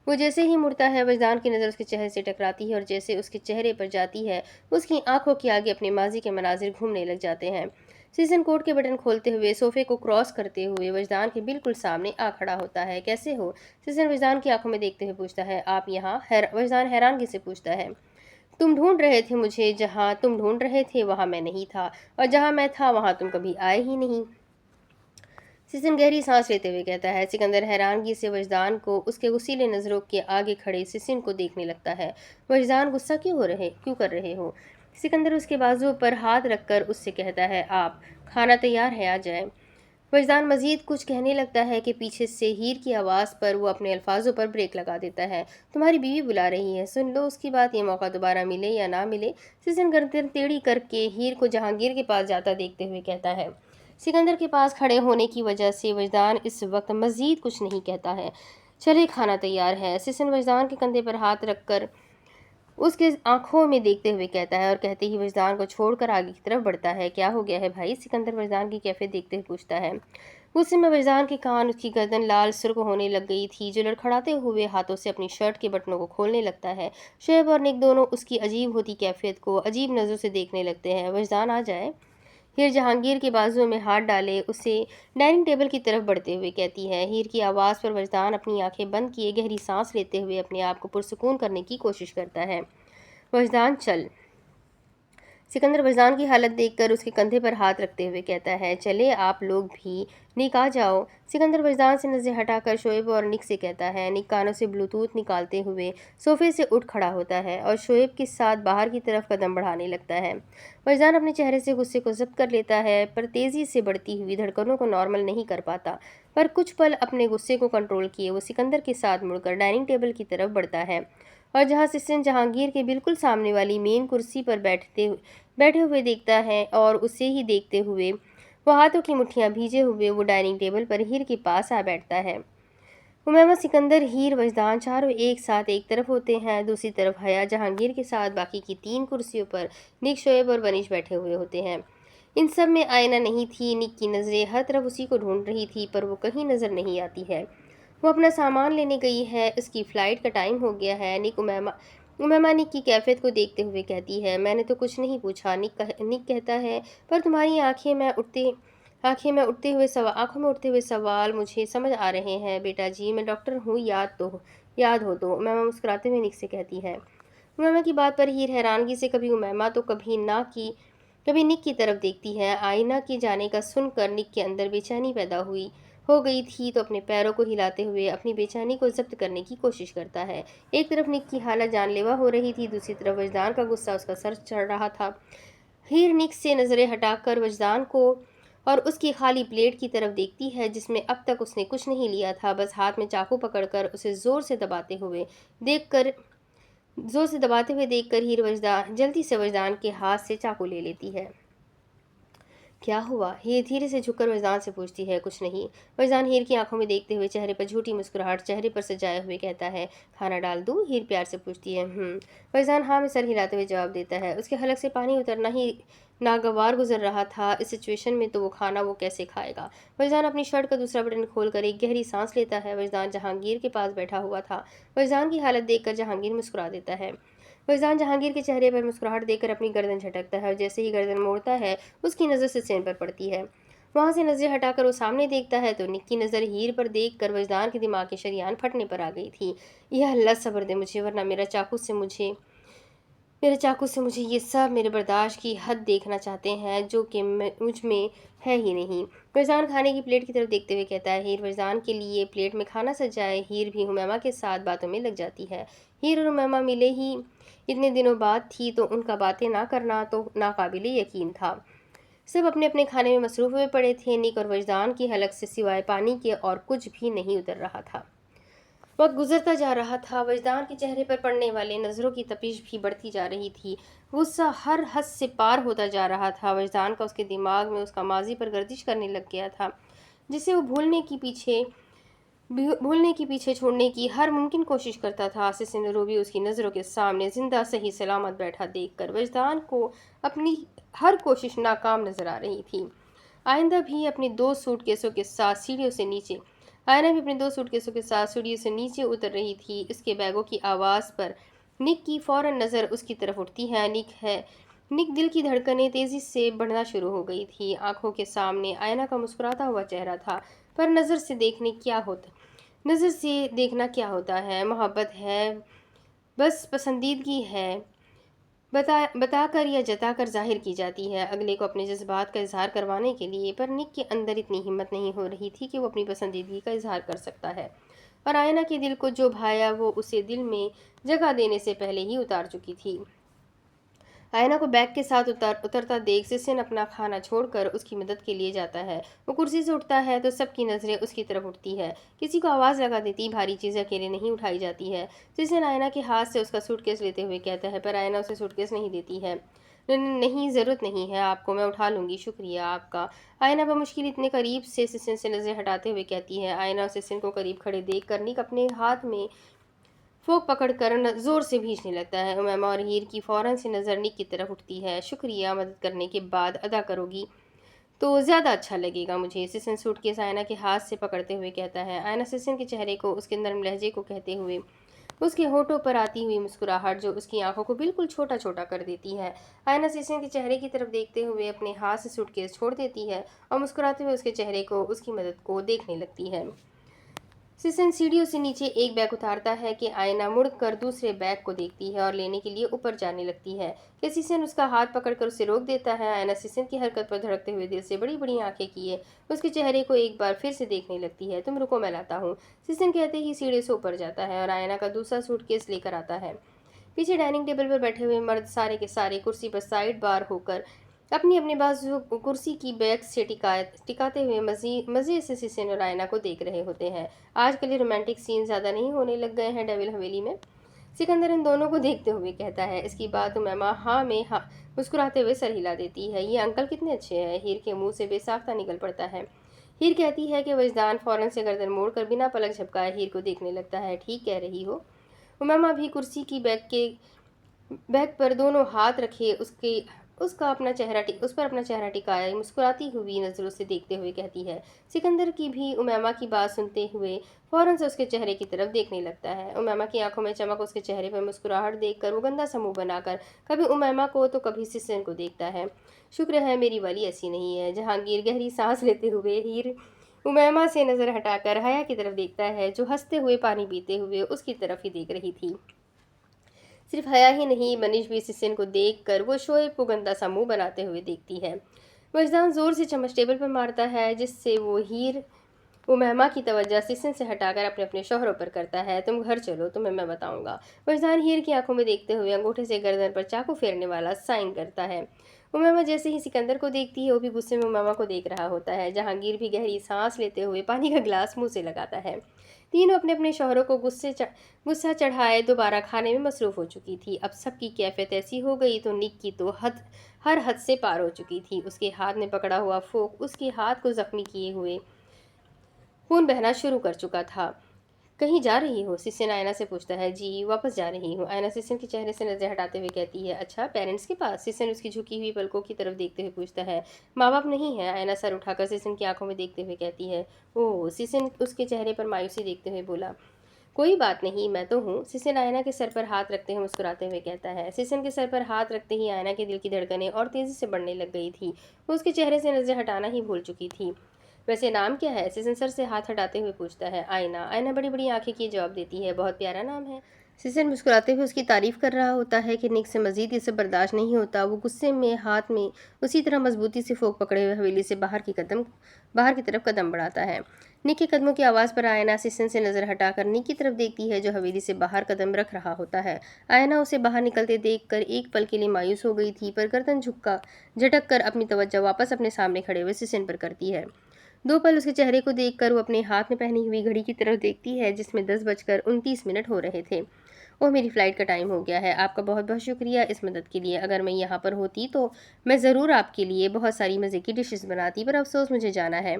वो जैसे ही मुड़ता है वजदान की नज़र उसके चेहरे से टकराती है और जैसे उसके चेहरे पर जाती है उसकी आंखों के आगे अपने माजी के मनाजिर घूमने लग जाते हैं। सीजन कोट के बटन खोलते हुए सोफे को क्रॉस करते हुए वजदान के बिल्कुल सामने आ खड़ा होता है। कैसे हो? सीजन वजदान की आंखों में देखते हुए पूछता है। आप यहाँ? वजदान हैरानगी से पूछता है। तुम ढूंढ रहे थे मुझे, जहाँ तुम ढूंढ रहे थे वहाँ मैं नहीं था, और जहाँ मैं था वहाँ तुम कभी आए ही नहीं। सीजन गहरी सांस लेते हुए कहता है। सिकंदर हैरानगी से वजदान को उसके गुस्सीले नज़रों के आगे खड़े सिसिन को देखने लगता है। वजदान, गुस्सा क्यों कर रहे हो? सिकंदर उसके बाजू पर हाथ रखकर उससे कहता है। आप? खाना तैयार है, आ जाए। वजदान मजीद कुछ कहने लगता है कि पीछे से हीर की आवाज़ पर वो अपने अल्फाजों पर ब्रेक लगा देता है। तुम्हारी बीवी बुला रही है, सुन लो उसकी बात। ये मौका दोबारा मिले या ना मिले। सीजन गर्दन टेढ़ी करके हीर को जहांगीर के पास जाता देखते हुए कहता है। सिकंदर के पास खड़े होने की वजह से वजदान इस वक्त मजीद कुछ नहीं कहता है। चले, खाना तैयार है। सिसन वजदान के कंधे पर हाथ रखकर उसके आंखों में देखते हुए कहता है और कहते ही वजदान को छोड़कर आगे की तरफ बढ़ता है। क्या हो गया है भाई? सिकंदर वजदान की कैफियत देखते हुए पूछता है। उस समय वजदान के कान, उसकी गर्दन लाल सुर्ख होने लग गई थी, जो लड़खड़ाते हुए हाथों से अपनी शर्ट के बटनों को खोलने लगता है। शोएब और निक दोनों उसकी अजीब होती कैफियत को अजीब नज़रों से देखने लगते हैं। वजदान, आ जाए। हीर जहांगीर के बाजुओं में हाथ डाले उसे डाइनिंग टेबल की तरफ बढ़ते हुए कहती है। हीर की आवाज़ पर वजदान अपनी आंखें बंद किए गहरी सांस लेते हुए अपने आप को पुरसुकून करने की कोशिश करता है। वजदान चल। सिकंदर वजदान की हालत देखकर उसके कंधे पर हाथ रखते हुए कहता है, चले आप लोग भी, निक आ जाओ। सिकंदर वजदान से नजरें हटाकर शोएब और निक से कहता है। निक कानों से ब्लूटूथ निकालते हुए सोफे से उठ खड़ा होता है और शोएब के साथ बाहर की तरफ कदम बढ़ाने लगता है। वजदान अपने चेहरे से गुस्से को जब्त कर लेता है, पर तेजी से बढ़ती हुई धड़कनों को नॉर्मल नहीं कर पाता। पर कुछ पल अपने गुस्से को कंट्रोल किए वो सिकंदर के साथ मुड़कर डाइनिंग टेबल की तरफ बढ़ता है और जहां सिस्टम जहांगीर के बिल्कुल सामने वाली मेन कुर्सी पर बैठे हुए देखता है और उसे ही देखते हुए वो हाथों की मुट्ठियां भीजे हुए वो डाइनिंग टेबल पर हीर के पास आ बैठता है। उमैमा, सिकंदर, हीर, वजदान चारों एक साथ एक तरफ होते हैं। दूसरी तरफ हया जहांगीर के साथ बाकी की 3 कुर्सियों पर निक, शोएब और वनीश बैठे हुए होते हैं। इन सब में आयना नहीं थी। निक की नज़रें हर तरफ उसी को ढूंढ रही थी, पर वो कहीं नज़र नहीं आती है। वो अपना सामान लेने गई है, उसकी फ़्लाइट का टाइम हो गया है। उमैमा निक की कैफियत को देखते हुए कहती है, मैंने तो कुछ नहीं पूछा। निक कहता है, पर तुम्हारी आंखों में उठते हुए सवाल मुझे समझ आ रहे हैं। बेटा जी, मैं डॉक्टर हूँ, याद हो तो। उमैमा मुस्कुराते हुए निक से कहती है। उमैमा की बात पर हीर हैरानगी से कभी उमैमा तो कभी निक की तरफ देखती है। आईना के जाने का सुनकर निक के अंदर बेचैनी पैदा हुई हो गई थी, तो अपने पैरों को हिलाते हुए अपनी बेचैनी को जब्त करने की कोशिश करता है। एक तरफ निक की हालत जानलेवा हो रही थी, दूसरी तरफ वजदान का गुस्सा उसका सर चढ़ रहा था। हीर निक से नज़रें हटाकर वजदान को और उसकी खाली प्लेट की तरफ देखती है, जिसमें अब तक उसने कुछ नहीं लिया था। बस हाथ में चाकू पकड़कर उसे जोर से दबाते हुए देखकर हीर वजदान जल्दी से वजदान के हाथ से चाकू ले लेती है। क्या हुआ? हीर धीरे से झुककर वजदान से पूछती है। कुछ नहीं। वजदान हीर की आंखों में देखते हुए चेहरे पर झूठी मुस्कुराहट चेहरे पर सजाए हुए कहता है। खाना डाल दूँ? हीर प्यार से पूछती है। वजदान हाँ में सर हिलाते हुए जवाब देता है। उसके हलक से पानी उतरना ही नागवार गुजर रहा था। इस सिचुएशन में तो वो कैसे खाएगा? वजदान अपनी शर्ट का दूसरा बटन खोलकर एक गहरी सांस लेता है। वजदान जहांगीर के पास बैठा हुआ था। वजदान की हालत देखकर जहांगीर मुस्कुरा देता है। फैजान जहांगीर के चेहरे पर मुस्कुराहट देखकर अपनी गर्दन झटकता है और जैसे ही गर्दन मोड़ता है उसकी नज़र सिस्टेन पर पड़ती है। वहां से नजरें हटाकर वो सामने देखता है तो निक की नज़र हीर पर देखकर वजदान के दिमाग की शरियान फटने पर आ गई थी। यह अल्लाह सब्र दे मुझे, वरना मेरे चाकू से मुझे ये सब मेरे बर्दाश्त की हद देखना चाहते हैं, जो कि मुझ में है ही नहीं। वजदान खाने की प्लेट की तरफ देखते हुए कहता है। हीर वजदान के लिए प्लेट में खाना सजाए। हीर भी हुमैमा के साथ बातों में लग जाती है। हीर और हुमैमा मिले ही इतने दिनों बाद थी, तो उनका बातें ना करना तो नाकाबिले यकीन था। सब अपने अपने खाने में मसरूफ हुए पड़े थे। निक और वजदान की हलक से सिवाय पानी के और कुछ भी नहीं उतर रहा था। वक्त गुजरता जा रहा था। वजदान के चेहरे पर पड़ने वाले नज़रों की तपिश भी बढ़ती जा रही थी। गुस्सा हर हद से पार होता जा रहा था। वजदान का उसके दिमाग में उसका माजी पर गर्दिश करने लग गया था, जिसे वो भूलने की पीछे छोड़ने की हर मुमकिन कोशिश करता था। सिसिन रूबी उसकी नज़रों के सामने जिंदा सही सलामत बैठा देखकर वजदान को अपनी हर कोशिश नाकाम नजर आ रही थी। आइंदा भी अपने दो सूटकेसों के साथ सीढ़ियों से नीचे आयना भी अपने 2 सूटकेसों के साथ सीढ़ियों से नीचे उतर रही थी। इसके बैगों की आवाज़ पर निक की फ़ौरन नज़र उसकी तरफ उठती है। निक दिल की धड़कनें तेज़ी से बढ़ना शुरू हो गई थी। आंखों के सामने आयना का मुस्कुराता हुआ चेहरा था, पर नज़र से देखना क्या होता है? मोहब्बत है, बस पसंदीदगी है, बताकर या जताकर जाहिर की जाती है अगले को अपने जज्बात का इजहार करवाने के लिए। पर निक के अंदर इतनी हिम्मत नहीं हो रही थी कि वो अपनी पसंदीदगी का इजहार कर सकता है, और आयना के दिल को जो भाया वो उसे दिल में जगह देने से पहले ही उतार चुकी थी। आयना को बैग के साथ उतरता देख सिसिन अपना खाना छोड़कर उसकी मदद के लिए जाता है। वो कुर्सी से उठता है तो सबकी नज़रें उसकी तरफ उठती है। किसी को आवाज़ लगा देती भारी चीज़ें अकेले नहीं उठाई जाती है। सिसिन आयना के हाथ से उसका सूटकेस लेते हुए कहता है, पर आयना उसे सूटकेस नहीं देती है। नहीं, ज़रूरत नहीं है आपको, मैं उठा लूँगी, शुक्रिया आपका। आयना बमुश्किल इतने करीब से सिसिन से नज़रें हटाते हुए कहती है। आयना और सिसिन को करीब खड़े देख कर निक अपने हाथ में फोक पकड़कर जोर से भींचने लगता है। उमैमा और हीर की फौरन से नज़र निक की तरफ उठती है। शुक्रिया, मदद करने के बाद अदा करोगी तो ज़्यादा अच्छा लगेगा मुझे। सिसिन सूटकेस आयना के हाथ से पकड़ते हुए कहता है। आयना सिसिन के चेहरे को उसके नरम लहजे को कहते हुए उसके होठों पर आती हुई मुस्कुराहट जो उसकी आंखों को बिल्कुल छोटा छोटा कर देती है। आयना सीसन के चेहरे की तरफ देखते हुए अपने हाथ से सूटकेस छोड़ देती है और मुस्कुराते हुए उसके चेहरे को, उसकी मदद को देखने लगती है। सिसन सीढ़ियों से नीचे एक बैग उतारता है कि आयना मुड़कर दूसरे बैग को देखती है और लेने के लिए ऊपर जाने लगती है कि सिसन उसका हाथ पकड़कर उसे रोक देता है। आयना सिसन की हरकत पर धड़कते हुए दिल से बड़ी बड़ी आंखें किए उसके चेहरे को एक बार फिर से देखने लगती है। तुम रुको, मैं लाता हूँ। सिसन कहते ही सीढ़ी से ऊपर जाता है और आयना का दूसरा सूटकेस लेकर आता है। पीछे डाइनिंग टेबल पर बैठे हुए मर्द सारे के सारे कुर्सी पर साइड बार होकर अपनी अपनी बाजू कुर्सी की बैक से टिकाते हुए मजे से सिसेन और आयना को देख रहे होते हैं। आजकल ये रोमांटिक सीन ज़्यादा नहीं होने लग गए हैं डेविल हवेली में? सिकंदर इन दोनों को देखते हुए कहता है। इसकी बात उमैमा हाँ में हाँ मुस्कुराते हुए सर हिला देती है। ये अंकल कितने अच्छे हैं, हीर के मुंह से बेसाख्ता निकल पड़ता है। हीर कहती है कि वजदान फौरन से गर्दन मोड़कर बिना पलक झपकाए हीर को देखने लगता है। ठीक कह रही हो। उमैमा भी कुर्सी की बैग पर दोनों हाथ रखे उसके उसका अपना चेहरा उस पर अपना चेहरा टिकाया मुस्कुराती हुई नजरों से देखते हुए कहती है। सिकंदर की भी उमैमा की बात सुनते हुए फौरन से उसके चेहरे की तरफ देखने लगता है। उमैमा की आंखों में चमक, उसके चेहरे पर मुस्कुराहट देखकर वो गंदा सा मुंह बनाकर कभी उमैमा को तो कभी सिसन को देखता है। शुक्र है मेरी वाली ऐसी नहीं है। जहांगीर गहरी सांस लेते हुए हीर उमैमा से नजर हटाकर हया की तरफ देखता है जो हंसते हुए पानी पीते हुए उसकी तरफ ही देख रही थी। सिर्फ हया ही नहीं, मनीष भी सिसिन को देख कर वो शोएब को गंदा सा मुंह बनाते हुए देखती है। वजदान जोर से चम्मच टेबल पर मारता है जिससे वो हीर उमैमा की तवज्जो सिसिन से हटाकर अपने अपने शोहरों पर करता है। तुम घर चलो, तुम्हें मैं बताऊंगा। वजदान हीर की आंखों में देखते हुए अंगूठे से गर्दन पर चाकू फेरने वाला साइन करता है। उमैमा जैसे ही सिकंदर को देखती है वो भी गुस्से में उमैमा को देख रहा होता है। जहांगीर भी गहरी सांस लेते हुए पानी का गिलास मुंह से लगाता है। तीनों अपने अपने शौहरों को गुस्सा चढ़ाए दोबारा खाने में मसरूफ हो चुकी थी। अब सबकी कैफियत ऐसी हो गई तो निक की तो हर हद से पार हो चुकी थी। उसके हाथ में पकड़ा हुआ फोक उसके हाथ को जख्मी किए हुए खून बहना शुरू कर चुका था। कहीं जा रही हो? सिसिन आयना से पूछता है। जी, वापस जा रही हूँ। आयना सिसिन के चेहरे से नजर हटाते हुए कहती है। अच्छा, पेरेंट्स के पास? सिसिन उसकी झुकी हुई पलकों की तरफ देखते हुए पूछता है। माँ बाप नहीं है? आयना सर उठाकर सिसिन की आंखों में देखते हुए कहती है। ओह। सिसिन उसके चेहरे पर मायूसी देखते हुए बोला। कोई बात नहीं, मैं तो हूँ। सिसिन आयना के सर पर हाथ रखते हुए मुस्कुराते हुए कहता है। सिसिन के सर पर हाथ रखते ही आयना के दिल की धड़कनें और तेजी से बढ़ने लग गई थी। वो उसके चेहरे से नजर हटाना ही भूल चुकी थी। वैसे नाम क्या है? सिसन सर से हाथ हटाते हुए पूछता है। आयना। आयना बड़ी बड़ी आंखें किए जवाब देती है। बहुत प्यारा नाम है। सिसन मुस्कुराते हुए उसकी तारीफ कर रहा होता है कि निक से मजीद इसे बर्दाश्त नहीं होता। वो गुस्से में हाथ में उसी तरह मजबूती से फोक पकड़े हुए हवेली से बाहर की तरफ कदम बढ़ाता है। निक के कदमों की आवाज़ पर आयना सिसन से नज़र हटाकर निक की तरफ देखती है जो हवेली से बाहर कदम रख रहा होता है। आयना उसे बाहर निकलते देखकर एक पल के लिए मायूस हो गई थी, पर गर्दन झटक कर अपनी तवज्जो वापस अपने सामने खड़े हुए सिसन पर करती है। दो पल उसके चेहरे को देखकर वो अपने हाथ में पहनी हुई घड़ी की तरफ देखती है जिसमें 10:29 हो रहे थे। ओह, मेरी फ़्लाइट का टाइम हो गया है। आपका बहुत बहुत शुक्रिया इस मदद के लिए। अगर मैं यहाँ पर होती तो मैं ज़रूर आपके लिए बहुत सारी मज़े की डिशेस बनाती, पर अफसोस मुझे जाना है।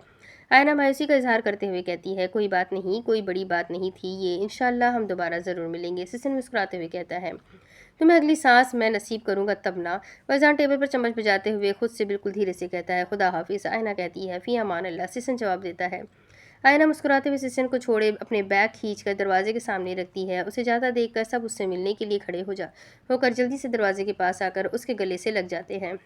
आयना मायूसी का इजहार करते हुए कहती है। कोई बात नहीं, कोई बड़ी बात नहीं थी ये। इंशाल्लाह हम दोबारा ज़रूर मिलेंगे। सिसन मुस्कुराते हुए कहता है। तुम्हें अगली सांस मैं नसीब करूंगा तब ना। वजान टेबल पर चम्मच बजाते हुए खुद से बिल्कुल धीरे से कहता है। खुदा हाफिज। आयना कहती है। फ़ी अमान अल्लाह। सिसन जवाब देता है। आयना मुस्कुराते हुए सिसन को छोड़े अपने बैग खींचकर दरवाजे के सामने रखती है। उसे जाता देखकर सब उससे मिलने के लिए खड़े होकर जल्दी से दरवाजे के पास आकर उसके गले से लग जाते हैं।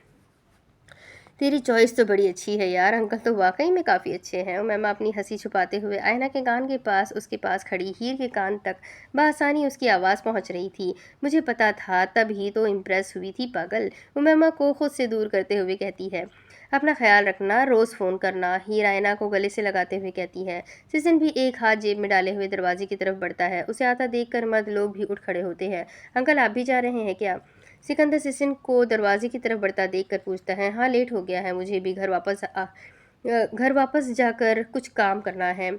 तेरी चॉइस तो बड़ी अच्छी है यार, अंकल तो वाकई में काफ़ी अच्छे हैं। उमैमा अपनी हंसी छुपाते हुए आयना के कान के पास उसके पास खड़ी हीर के कान तक बआसानी उसकी आवाज़ पहुंच रही थी। मुझे पता था, तब ही तो इम्प्रेस हुई थी पागल। उमैमा को खुद से दूर करते हुए कहती है। अपना ख्याल रखना, रोज़ फ़ोन करना। हीर आयना को गले से लगाते हुए कहती है। सिसन भी एक हाथ जेब में डाले हुए दरवाजे की तरफ बढ़ता है। उसे आता देखकर मर्द लोग भी उठ खड़े होते हैं। अंकल, आप भी जा रहे हैं क्या? सिकंदर सिसिन को दरवाजे की तरफ बढ़ता देखकर पूछता है। हाँ, लेट हो गया है, मुझे भी घर वापस जाकर कुछ काम करना है।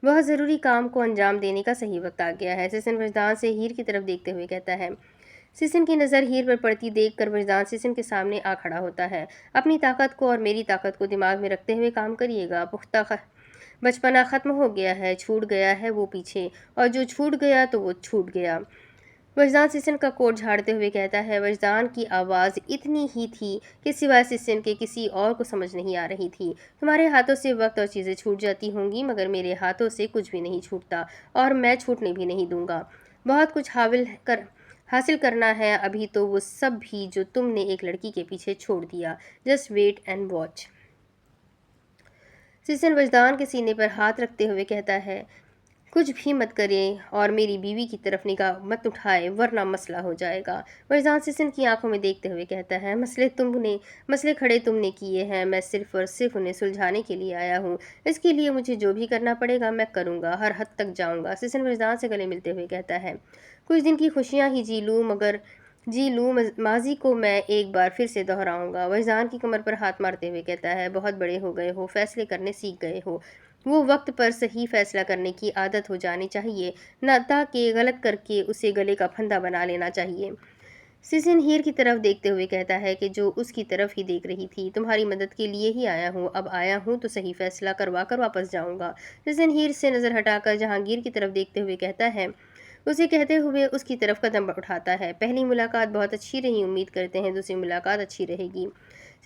वह ज़रूरी काम को अंजाम देने का सही वक्त आ गया है। सिसिन वजदान से हीर की तरफ देखते हुए कहता है। सिसिन की नज़र हीर पर पड़ती देखकर वजदान सिसिन के सामने आ खड़ा होता है। अपनी ताकत को और मेरी ताकत को दिमाग में रखते हुए काम करिएगा। बचपना ख़त्म हो गया है, छूट गया है वो पीछे, और जो छूट गया तो वो छूट गया। वजदान सिसिन का कोट झाड़ते हुए कहता है। वजदान की आवाज़ इतनी ही थी कि सिवाय सिसिन के किसी और को समझ नहीं आ रही थी। तुम्हारे हाथों से वक्त और चीज़ें छूट जाती होंगी, मगर मेरे हाथों से कुछ भी नहीं छूटता और मैं छूटने भी नहीं दूंगा। बहुत कुछ हासिल करना है अभी तो वो सब भी जो तुमने एक लड़की के पीछे छोड़ दिया। Just wait and watch. सिसन वजदान के सीने पर हाथ रखते हुए कहता है, कुछ भी मत करें और मेरी बीवी की तरफ निगाह मत उठाए वरना मसला हो जाएगा। वजदान सिसन की आंखों में देखते हुए कहता है, मसले खड़े तुमने किए हैं, मैं सिर्फ और सिर्फ उन्हें सुलझाने के लिए आया हूँ। इसके लिए मुझे जो भी करना पड़ेगा मैं करूँगा, हर हद तक जाऊँगा। सिसन वजदान से गले मिलते हुए कहता है, कुछ दिन की खुशियाँ ही जी लूँ, माजी को मैं एक बार फिर से दोहराऊंगा। वजदान की कमर पर हाथ मारते हुए कहता है, बहुत बड़े हो गए हो, फैसले करने सीख गए हो। वो वक्त पर सही फैसला करने की आदत हो जानी चाहिए, न ताकि गलत करके उसे गले का फंदा बना लेना चाहिए। सिसिन हीर की तरफ देखते हुए कहता है कि जो उसकी तरफ ही देख रही थी, तुम्हारी मदद के लिए ही आया हूँ, अब आया हूँ तो सही फैसला करवा कर वापस जाऊँगा। सिसिन हीर से नज़र हटाकर जहांगीर की तरफ देखते हुए कहता है, उसे कहते हुए उसकी तरफ कदम उठाता है, पहली मुलाकात बहुत अच्छी रही, उम्मीद करते हैं दूसरी मुलाकात अच्छी रहेगी।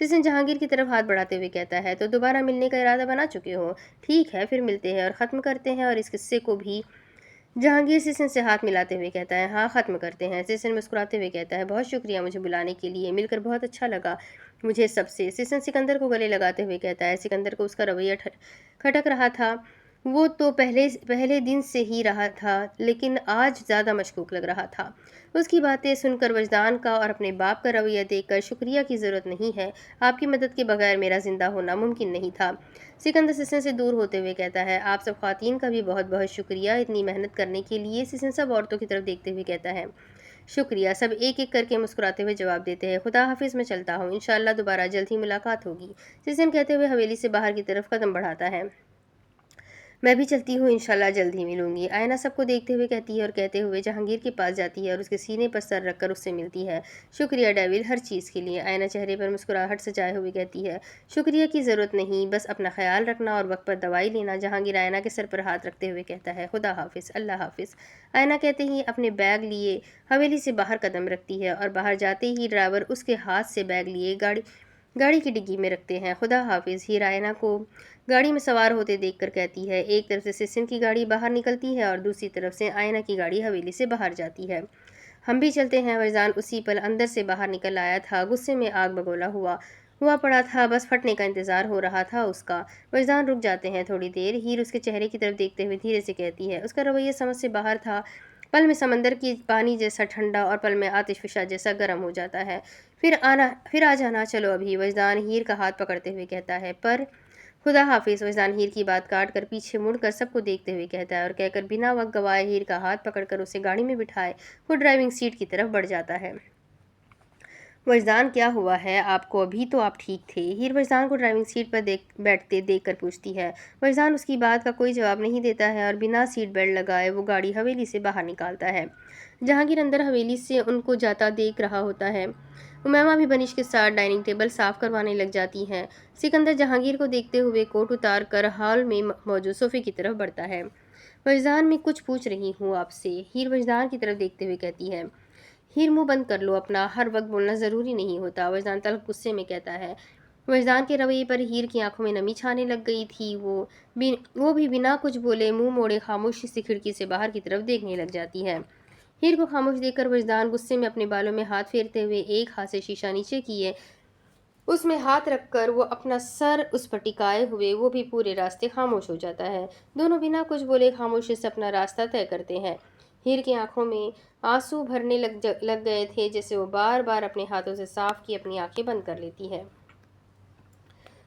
सिसिन जहांगीर की तरफ हाथ बढ़ाते हुए कहता है, तो दोबारा मिलने का इरादा बना चुके हो? ठीक है, फिर मिलते हैं और ख़त्म करते हैं और इस किस्से को भी। जहांगीर सिसिन से हाथ मिलाते हुए कहता है, हाँ ख़त्म करते हैं। सिसिन मुस्कुराते हुए कहता है, बहुत शुक्रिया मुझे बुलाने के लिए, मिलकर बहुत अच्छा लगा मुझे सबसे। सिसिन सिकंदर को गले लगाते हुए कहता है, सिकंदर को उसका रवैया खटक रहा था। वो तो पहले पहले दिन से ही रहा था, लेकिन आज ज़्यादा मशकूक लग रहा था। उसकी बातें सुनकर वजदान का और अपने बाप का रवैया देखकर, शुक्रिया की ज़रूरत नहीं है, आपकी मदद के बगैर मेरा ज़िंदा होना मुमकिन नहीं था। सिकंदर सिसन से दूर होते हुए कहता है, आप सब ख़वातीन का भी बहुत बहुत शुक्रिया इतनी मेहनत करने के लिए। सिसन सब औरतों की तरफ देखते हुए कहता है, शुक्रिया। सब एक एक करके मुस्कुराते हुए जवाब देते हैं, खुदा हाफिज़, मैं चलता हूँ, इंशाअल्लाह दोबारा जल्द ही मुलाकात होगी। सिसन कहते हुए हवेली से बाहर की तरफ कदम बढ़ाता है, मैं भी चलती हूँ, इंशाल्लाह जल्द ही मिलूंगी। आयना सबको देखते हुए कहती है और कहते हुए जहांगीर के पास जाती है और उसके सीने पर सर रखकर उससे मिलती है। शुक्रिया डेविल, हर चीज़ के लिए। आयना चेहरे पर मुस्कुराहट सजाए हुए कहती है, शुक्रिया की ज़रूरत नहीं, बस अपना ख्याल रखना और वक्त पर दवाई लेना। जहांगीर आयना के सर पर हाथ रखते हुए कहता है, खुदा हाफिज़, अल्लाह हाफिज़। आयना कहते ही अपने बैग लिए हवेली से बाहर कदम रखती है और बाहर जाते ही ड्राइवर उसके हाथ से बैग लिए गाड़ी की डिग्गी में रखते हैं। खुदा हाफिज़। हीर आयना को गाड़ी में सवार होते देखकर कहती है, एक तरफ से सिसिन की गाड़ी बाहर निकलती है और दूसरी तरफ से आयना की गाड़ी हवेली से बाहर जाती है। हम भी चलते हैं। वजदान उसी पल अंदर से बाहर निकल आया था, गुस्से में आग बगोला हुआ पड़ा था, बस फटने का इंतजार हो रहा था उसका। वजदान रुक जाते हैं थोड़ी देर। हीर उसके चेहरे की तरफ देखते हुए धीरे से कहती है, उसका रवैया समझ से बाहर था, पल में समंदर की पानी जैसा ठंडा और पल में आतिशफिशा जैसा गर्म हो जाता है। फिर आ जाना, चलो अभी। वजदान हीर का हाथ पकड़ते हुए कहता है, पर खुदा हाफिज़। वजदान हीर की बात काट कर पीछे मुड़कर सबको देखते हुए कहता है और कहकर बिना वक्त गवाए हीर का हाथ पकड़कर उसे गाड़ी में बिठाए वो ड्राइविंग सीट की तरफ बढ़ जाता है। वजदान, क्या हुआ है आपको? अभी तो आप ठीक थे। हीर वजदान को ड्राइविंग सीट पर बैठते देख कर पूछती है। वजदान उसकी बात का कोई जवाब नहीं देता है और बिना सीट बेल्ट लगाए वो गाड़ी हवेली से बाहर निकालता है। जहांगीर अंदर हवेली से उनको जाता देख रहा होता है। उमैमा भी बनिश के साथ डाइनिंग टेबल साफ करवाने लग जाती हैं। सिकंदर जहांगीर को देखते हुए कोट उतार कर हॉल में मौजूद सोफे की तरफ बढ़ता है। वजदान, मैं कुछ पूछ रही हूँ आपसे। हीर वजदान की तरफ देखते हुए कहती है। हीर, मुंह बंद कर लो अपना, हर वक्त बोलना ज़रूरी नहीं होता। वजदान तल्ख गुस्से में कहता है। वजदान के रवैये पर हीर की आंखों में नमी छाने लग गई थी। वो भी बिना कुछ बोले मुंह मोड़े खामोशी से खिड़की से बाहर की तरफ देखने लग जाती है। हीर को खामोश देखकर वजदान गुस्से में अपने बालों में हाथ फेरते हुए एक हाथ से शीशा नीचे किए उसमें हाथ रखकर वो अपना सर उस पर टिकाए हुए वो भी पूरे रास्ते खामोश हो जाता है। दोनों बिना कुछ बोले खामोशी से अपना रास्ता तय करते हैं। हीर की आंखों में आंसू भरने लग गए थे, जैसे वो बार बार अपने हाथों से साफ की अपनी आंखें बंद कर लेती है।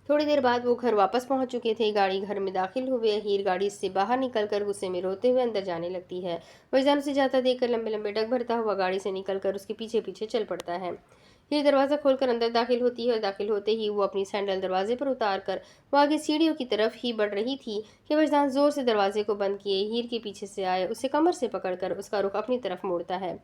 थोड़ी देर बाद वो घर वापस पहुंच चुके थे। गाड़ी घर में दाखिल हुए। हीर गाड़ी से बाहर निकलकर गुस्से में रोते हुए अंदर जाने लगती है। वजदान उसे जाता देखकर लंबे लंबे डग भरता हुआ गाड़ी से निकलकर उसके पीछे पीछे चल पड़ता है। हीर दरवाज़ा खोलकर अंदर दाखिल होती है और दाखिल होते ही वो अपनी सैंडल दरवाजे पर उतार कर वो आगे सीढ़ियों की तरफ ही बढ़ रही थी कि वजदान जोर से दरवाजे को बंद किए हीर के पीछे से आए उसे कमर से पकड़कर उसका रुख अपनी तरफ मोड़ता है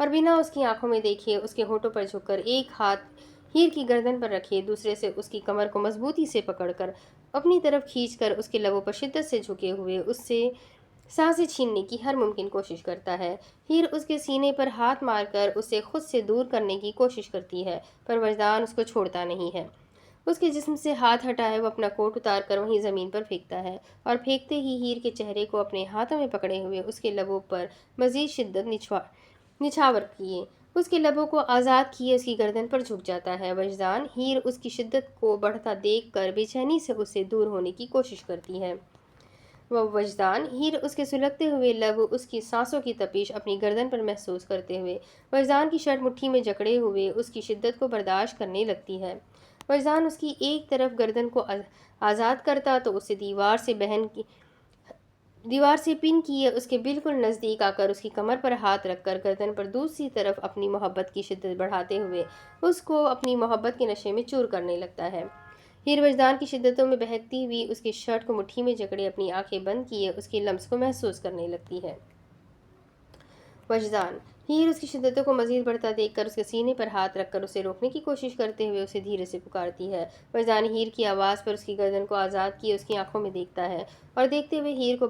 और बिना उसकी आंखों में देखे उसके होठों पर झुककर एक हाथ हीर की गर्दन पर रखे, दूसरे से उसकी कमर को मजबूती से पकड़कर अपनी तरफ खींचकर उसके लबों पर शिद्दत से झुके हुए उससे सांसें छीनने की हर मुमकिन कोशिश करता है। हीर उसके सीने पर हाथ मारकर उसे खुद से दूर करने की कोशिश करती है, पर वजदान उसको छोड़ता नहीं है। उसके जिस्म से हाथ हटाए वो अपना कोट उतार कर वहीं ज़मीन पर फेंकता है और फेंकते ही हीर के चेहरे को अपने हाथों में पकड़े हुए उसके लबों पर मजीद शिद्दत निछावर किए उसके लबों को आज़ाद किए उसकी गर्दन पर झुक जाता है। वजदान हीर उसकी शिद्दत को बढ़ता देख कर बेचैनी से उससे दूर होने की कोशिश करती है। वह वजदान हीर उसके सुलगते हुए लब उसकी सांसों की तपिश अपनी गर्दन पर महसूस करते हुए वजदान की शर्ट मुट्ठी में जकड़े हुए उसकी शिद्दत को बर्दाश्त करने लगती है। वजदान उसकी एक तरफ गर्दन को आज़ाद करता तो उसे दीवार से पिन किए उसके बिल्कुल नज़दीक आकर उसकी कमर पर हाथ रखकर गर्दन पर दूसरी तरफ अपनी मोहब्बत की शिद्दत बढ़ाते हुए उसको अपनी मोहब्बत के नशे में चूर करने लगता है। हीर वजदान की शिद्दतों में बहकती हुई उसकी शर्ट को मुट्ठी में जकड़े अपनी आंखें बंद किए उसके लम्स को महसूस करने लगती है। वजदान हीर उसकी शिद्दतों को मजीद बढ़ता देखकर उसके सीने पर हाथ रखकर उसे रोकने की कोशिश करते हुए उसे धीरे से पुकारती है। वजदान हीर की आवाज़ पर उसकी गर्दन को आज़ाद किए उसकी आंखों में देखता है और देखते हुए हीर को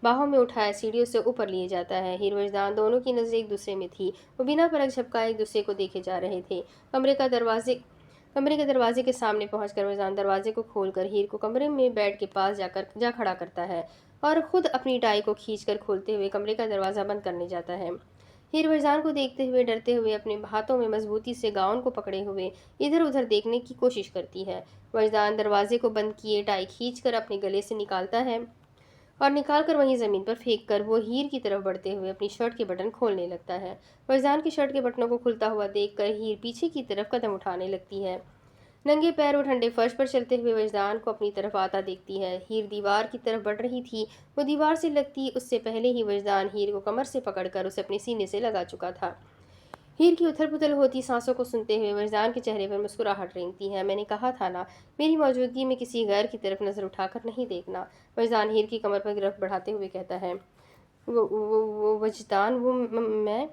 बाहों में उठाए सीढ़ियों से ऊपर लिए जाता है। हीर वजदान दोनों की नज़रें एक दूसरे में थी। वो बिना पलक झपकाए एक दूसरे को देखे जा रहे थे। कमरे के दरवाजे के सामने पहुंचकर वजदान दरवाजे को खोलकर हीर को कमरे में बेड के पास जा खड़ा करता है और खुद अपनी टाई को खींचकर खोलते हुए कमरे का दरवाज़ा बंद करने जाता है। हीर वजदान को देखते हुए डरते हुए अपने हाथों में मजबूती से गाउन को पकड़े हुए इधर उधर देखने की कोशिश करती है। वजदान दरवाजे को बंद किए टाई खींचकर अपने गले से निकालता है और निकालकर वहीं ज़मीन पर फेंक कर वो हीर की तरफ बढ़ते हुए अपनी शर्ट के बटन खोलने लगता है। वजदान की शर्ट के बटनों को खुलता हुआ देखकर हीर पीछे की तरफ कदम उठाने लगती है। नंगे पैर वो ठंडे फर्श पर चलते हुए वजदान को अपनी तरफ आता देखती है। हीर दीवार की तरफ बढ़ रही थी। वो दीवार से लगती उससे पहले ही वजदान हीर को कमर से पकड़कर उसे अपने सीने से लगा चुका था। हीर की उथल पुथल होती सांसों को सुनते हुए वजदान के चेहरे पर मुस्कुराहट रेंगती है। मैंने कहा था ना, मेरी मौजूदगी में किसी गैर की तरफ नजर उठाकर नहीं देखना। वजदान हीर की कमर पर गिरफ्त बढ़ाते हुए कहता है। वो वजदान वो मैं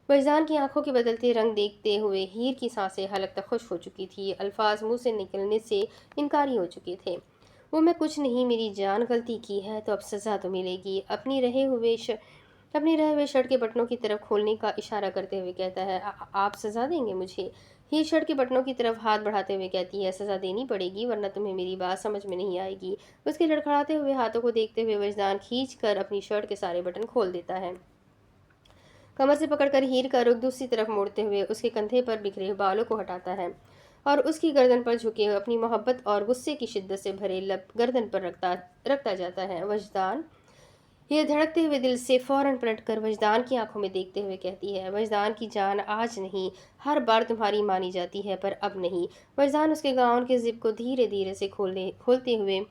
वजदान की आंखों के बदलते रंग देखते हुए हीर की सांसें हलक तक खुश हो चुकी थी। अल्फाज मुंह से निकलने से इनकारी हो चुके थे। वो मैं कुछ नहीं, मेरी जान गलती की है तो अब सज़ा तो मिलेगी। अपनी रहे हुए शर्ट के बटनों की तरफ खोलने का इशारा करते हुए कहता है, आप सज़ा देंगे मुझे?" हीर शर्ट के बटनों की तरफ हाथ बढ़ाते हुए कहती है, "सज़ा देनी पड़ेगी वरना तुम्हें मेरी बात समझ में नहीं आएगी।" उसके लड़खड़ाते हुए हाथों को देखते हुए वजदान खींच कर अपनी शर्ट के सारे बटन खोल देता है। कमर से पकड़कर हीर का रुख दूसरी तरफ मोड़ते हुए उसके कंधे पर बिखरे बालों को हटाता है और उसकी गर्दन पर झुके हुए अपनी मोहब्बत और गुस्से की शिद्दत से भरे लब गर्दन पर रखता जाता है। वजदान हीर धड़कते हुए दिल से फौरन पलटकर वजदान की आंखों में देखते हुए कहती है, "वजदान की जान आज नहीं, हर बार तुम्हारी मानी जाती है पर अब नहीं।" वजदान उसके गाउन के जिप को धीरे धीरे से खोलते हुए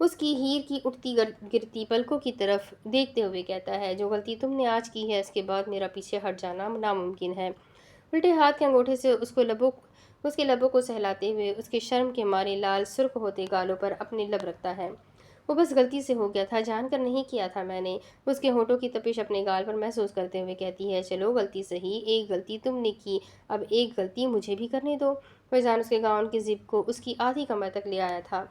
उसकी हीर की उठती गिरती पलकों की तरफ देखते हुए कहता है, "जो गलती तुमने आज की है इसके बाद मेरा पीछे हट जाना नामुमकिन है।" उल्टे हाथ के अंगूठे से उसके लबों को सहलाते हुए उसके शर्म के मारे लाल सुर्ख होते गालों पर अपने लब रखता है। "वो बस गलती से हो गया था, जानकर नहीं किया था मैंने।" उसके होठों की तपिश अपने गाल पर महसूस करते हुए कहती है, "चलो गलती सही, एक गलती तुमने की, अब एक गलती मुझे भी करने दो।" फैजान उसके गाउन की जिप को उसकी आधी कमर तक ले आया था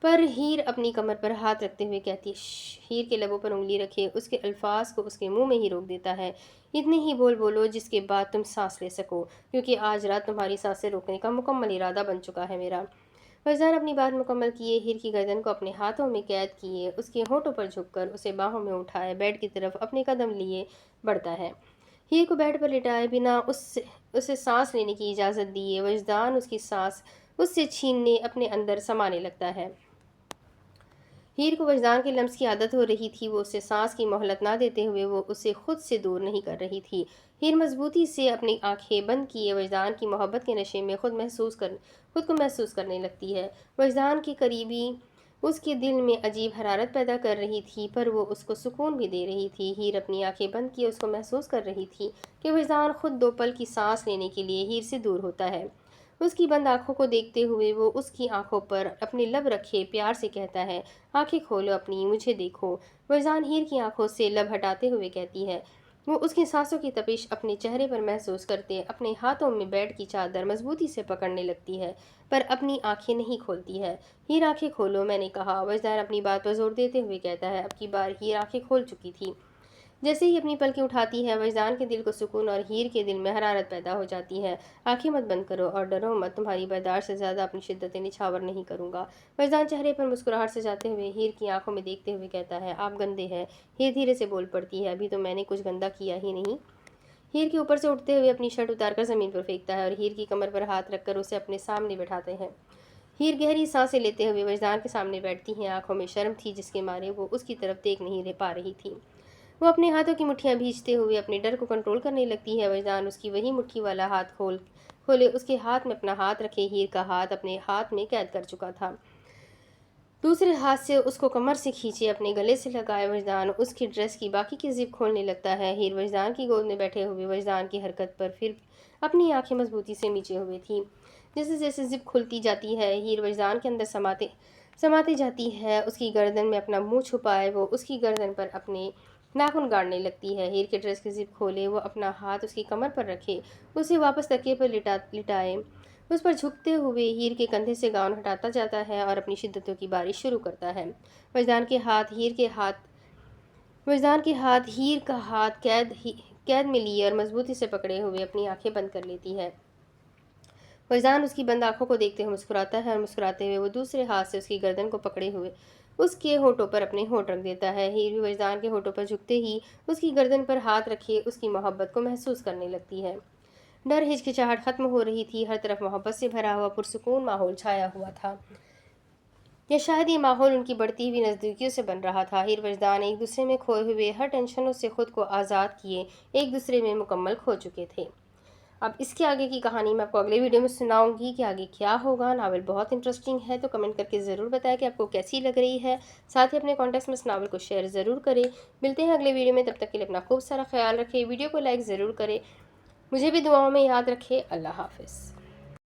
पर हीर अपनी कमर पर हाथ रखते हुए कहती, "श्श।" हीर के लबों पर उंगली रखे उसके अल्फाज को उसके मुंह में ही रोक देता है, "इतने ही बोल बोलो जिसके बाद तुम सांस ले सको, क्योंकि आज रात तुम्हारी सांसें रोकने का मुकम्मल इरादा बन चुका है मेरा।" फैजान अपनी बात मुकम्मल किए हीर की गर्दन को अपने हाथों में कैद किए उसके होठों पर झुककर उसे बाहों में उठाए बेड की तरफ अपने कदम लिए बढ़ता है। हीर को बेड पर लिटाए बिना उसे सांस लेने की इजाज़त दिए वजदान उसकी सांस उससे छीनने अपने अंदर समाने लगता है। हीर को वजदान के लम्स की आदत हो रही थी। वो उसे सांस की मोहलत ना देते हुए वो उसे खुद से दूर नहीं कर रही थी। हीर मजबूती से अपनी आंखें बंद किए वजदान की मोहब्बत के नशे में खुद को महसूस करने लगती है। वजदान की करीबी उसके दिल में अजीब हरारत पैदा कर रही थी पर वो उसको सुकून भी दे रही थी। हीर अपनी आंखें बंद किए उसको महसूस कर रही थी कि वजदान खुद दो पल की सांस लेने के लिए हीर से दूर होता है। उसकी बंद आंखों को देखते हुए वो उसकी आंखों पर अपने लब रखे प्यार से कहता है, "आंखें खोलो अपनी, मुझे देखो।" वजदान हीर की आंखों से लब हटाते हुए कहती है। वो उसकी सांसों की तपिश अपने चेहरे पर महसूस करते अपने हाथों में बेड की चादर मजबूती से पकड़ने लगती है पर अपनी आंखें नहीं खोलती है। "हीर आंखें खोलो," मैंने कहा। वजदान अपनी बात पर जोर देते हुए कहता है। अब की बार हीर आंखें खोल चुकी थी। जैसे ही अपनी पलकें उठाती है, वजदान के दिल को सुकून और हीर के दिल में हरारत पैदा हो जाती है। आंखें मत बंद करो और डरो मत, तुम्हारी बर्दाश्त से ज़्यादा अपनी शिद्दतें निछावर नहीं करूँगा। वजदान चेहरे पर मुस्कुराहट सजाते हुए हीर की आंखों में देखते हुए कहता है, आप गंदे हैं। हीर धीरे से बोल पड़ती है, अभी तो मैंने कुछ गंदा किया ही नहीं। हीर के ऊपर से उठते हुए अपनी शर्ट उतारकर ज़मीन पर फेंकता है और हीर की कमर पर हाथ रखकर उसे अपने सामने बैठाते हैं। हीर गहरी सांसें लेते हुए वजदान के सामने बैठती हैं। आंखों में शर्म थी जिसके मारे वो उसकी तरफ देख नहीं रह पा रही थी। वो अपने हाथों की मुट्ठियां भींचते हुए अपने डर को कंट्रोल करने लगती है। वजदान उसकी वही मुट्ठी वाला हाथ खोले उसके हाथ में अपना हाथ रखे हीर का हाथ अपने हाथ में कैद कर चुका था। दूसरे हाथ से उसको कमर से खींचे अपने गले से लगाए वजदान उसकी ड्रेस की बाकी की जिप खोलने लगता है। हीर वजदान की गोद में बैठे हुए वजदान की हरकत पर फिर अपनी आंखें मजबूती से नीचे हुई थी। जैसे जैसे जिप खुलती जाती है, हीर वजदान के अंदर समाते समाती जाती है। उसकी गर्दन में अपना मुंह छुपाए वो उसकी गर्दन पर अपने नाखून गाड़ने लगती है। हीर के ड्रेस की जिप खोले वो अपना हाथ उसकी कमर पर रखे, उसे वापस तकिए पर लिटाए। उस पर झुकते हुए हीर के कंधे से गाउन हटाता जाता है और अपनी शिद्दतों की बारिश शुरू करता है। वजदान के हाथ हीर के हाथ वजदान के हाथ हीर का हाथ कैद में लिए और मजबूती से पकड़े हुए अपनी आंखें बंद कर लेती है। वजदान उसकी बंद आंखों को देखते हुए मुस्कुराता है और मुस्कुराते हुए वो दूसरे हाथ से उसकी गर्दन को पकड़े हुए उसके होठों पर अपने होठ रख देता है। हीर भी वजदान के होठों पर झुकते ही उसकी गर्दन पर हाथ रखे उसकी मोहब्बत को महसूस करने लगती है। डर हिचकिचाहट खत्म हो रही थी, हर तरफ मोहब्बत से भरा हुआ पुरसुकून माहौल छाया हुआ था। या शायद ये माहौल उनकी बढ़ती हुई नज़दीकियों से बन रहा था। हीर वजदान एक दूसरे में खोए हुए हर टेंशनों से खुद को आज़ाद किए एक दूसरे में मुकम्मल खो चुके थे। अब इसके आगे की कहानी मैं आपको अगले वीडियो में सुनाऊंगी कि आगे क्या होगा। नावल बहुत इंटरेस्टिंग है, तो कमेंट करके ज़रूर बताएं कि आपको कैसी लग रही है। साथ ही अपने कॉन्टेक्ट्स में इस नावल को शेयर ज़रूर करें। मिलते हैं अगले वीडियो में, तब तक के लिए अपना खूब सारा ख्याल रखें। वीडियो को लाइक ज़रूर करें, मुझे भी दुआओं में याद रखें। अल्लाह हाफ़िज़।